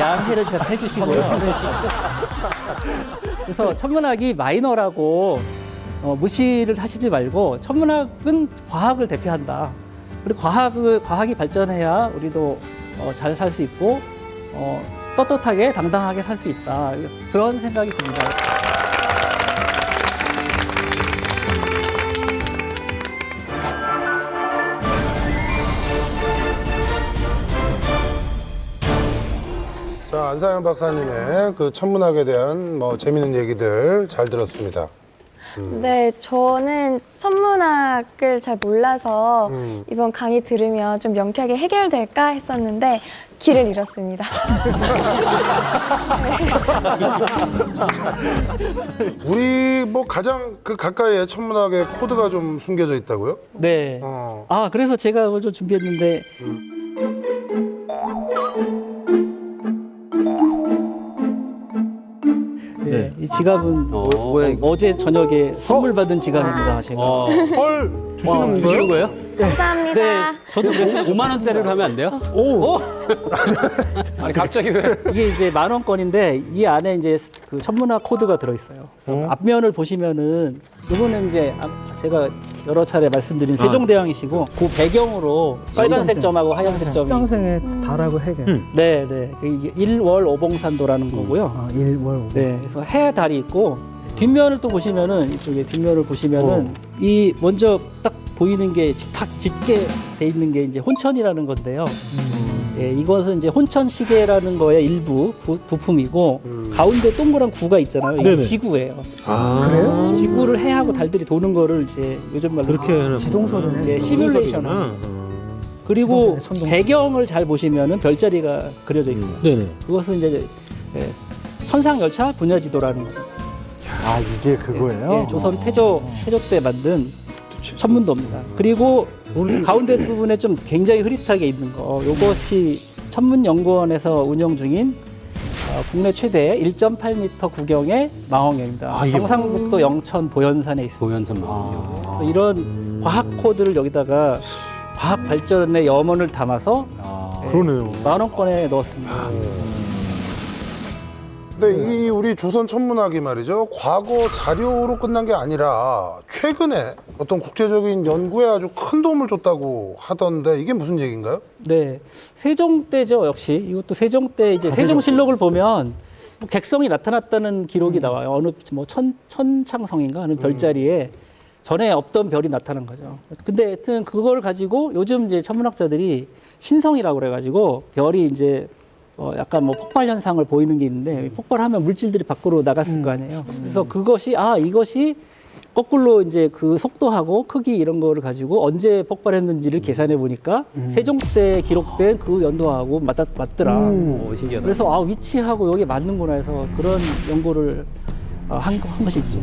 양해를 잘 해주시고요. 그래서 천문학이 마이너라고 무시를 하시지 말고 천문학은 과학을 대표한다. 그리고 과학이 발전해야 우리도 잘 살 수 있고 떳떳하게 당당하게 살 수 있다. 그런 생각이 듭니다. 자, 안상현 박사님의 그 천문학에 대한 뭐 재밌는 얘기들 잘 들었습니다. 네, 저는 천문학을 잘 몰라서 이번 강의 들으면 좀 명쾌하게 해결될까 했었는데 길을 잃었습니다. 우리 뭐 가장 그 가까이에 천문학의 코드가 좀 숨겨져 있다고요? 네. 그래서 제가 이걸 좀 준비했는데 네, 이 지갑은 어제 저녁에 선물 받은 지갑입니다. 제가. 헐 주시는 거예요? 감사합니다. 네, 저도 5만 원짜리로 하면 안 돼요? 아니 갑자기 왜? 이게 이제 10,000원권인데 이 안에 이제 그 천문학 코드가 들어있어요. 그래서 앞면을 보시면은 이거는 이제 제가 여러 차례 말씀드린 세종대왕이시고 그 배경으로 빨간색 점하고 하얀색 점이 평생의 달하고 해계. 네, 네. 이게 일월오봉산도라는 거고요. 일월. 네, 그래서 해 달이 있고 뒷면을 또 보시면은 이쪽에 뒷면을 보시면은 이 먼저 딱 보이는 게 딱 짙게 돼 있는 게 이제 혼천이라는 건데요. 예, 이것은 이제 혼천 시계라는 거의 일부 부품이고 가운데 동그란 구가 있잖아요. 이게 네네. 지구예요. 그래요? 지구를 해하고 달들이 도는 거를 이제 요즘 말로 그렇게 하는 지동설을 해. 시뮬레이션. 그리고 지동설의 선동. 배경을 잘 보시면은 별자리가 그려져 있어요. 네네. 그것은 이제 천상열차 분야지도라는 거예요. 아, 이게 그거예요? 예, 조선 태조 때 만든 천문도입니다. 그리고 가운데 부분에 좀 굉장히 흐릿하게 있는 거, 이것이 천문연구원에서 운영 중인 국내 최대 1.8m 구경의 망원경입니다. 경상북도 영천 보현산에 있습니다. 보현산 망원경. 그래서 이런 과학 코드를 여기다가 과학 발전의 염원을 담아서 그러네요. 10,000원권에 넣었습니다. 근데 이 우리 조선 천문학이 말이죠. 과거 자료로 끝난 게 아니라 최근에 어떤 국제적인 연구에 아주 큰 도움을 줬다고 하던데 이게 무슨 얘기인가요? 네, 세종 때죠. 역시 이것도 세종 때 이제 세종실록을 보면 뭐 객성이 나타났다는 기록이 나와요. 어느 뭐 천창성인가 하는 별자리에 전에 없던 별이 나타난 거죠. 근데 하여튼 그걸 가지고 요즘 이제 천문학자들이 신성이라고 그래가지고 별이 이제 약간 뭐 폭발 현상을 보이는 게 있는데 폭발하면 물질들이 밖으로 나갔을 거 아니에요. 그래서 그것이 이것이 거꾸로 이제 그 속도하고 크기 이런 거를 가지고 언제 폭발했는지를 계산해 보니까 세종 때 기록된 그 연도하고 맞더라. 오, 신기하다. 그래서 위치하고 여기 맞는구나 해서 그런 연구를 한 것이 있죠.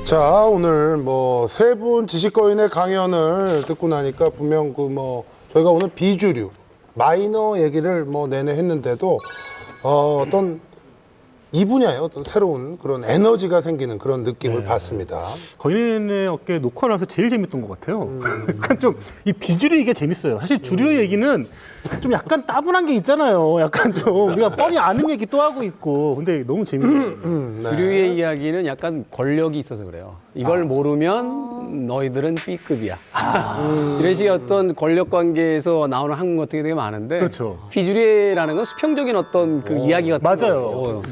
자, 오늘 뭐 세 분 지식거인의 강연을 듣고 나니까 분명 그 뭐 저희가 오늘 비주류, 마이너 얘기를 뭐 내내 했는데도 어떤 이 분야에 어떤 새로운 그런 에너지가 생기는 그런 느낌을 받습니다. 거인의 어깨 녹화를 하면서 제일 재밌던 것 같아요. 약간 좀 이 비주류 이게 재밌어요. 사실 주류 얘기는 좀 약간 따분한 게 있잖아요. 약간 좀 우리가 뻔히 아는 얘기 또 하고 있고. 근데 너무 재밌어요. 주류의 이야기는 약간 권력이 있어서 그래요. 이걸 모르면 너희들은 B급이야. 이런 식의 어떤 권력 관계에서 나오는 한국 같은 게 되게 많은데 그렇죠. 비주류라는 건 수평적인 어떤 그 이야기 같은 맞아요. 거예요.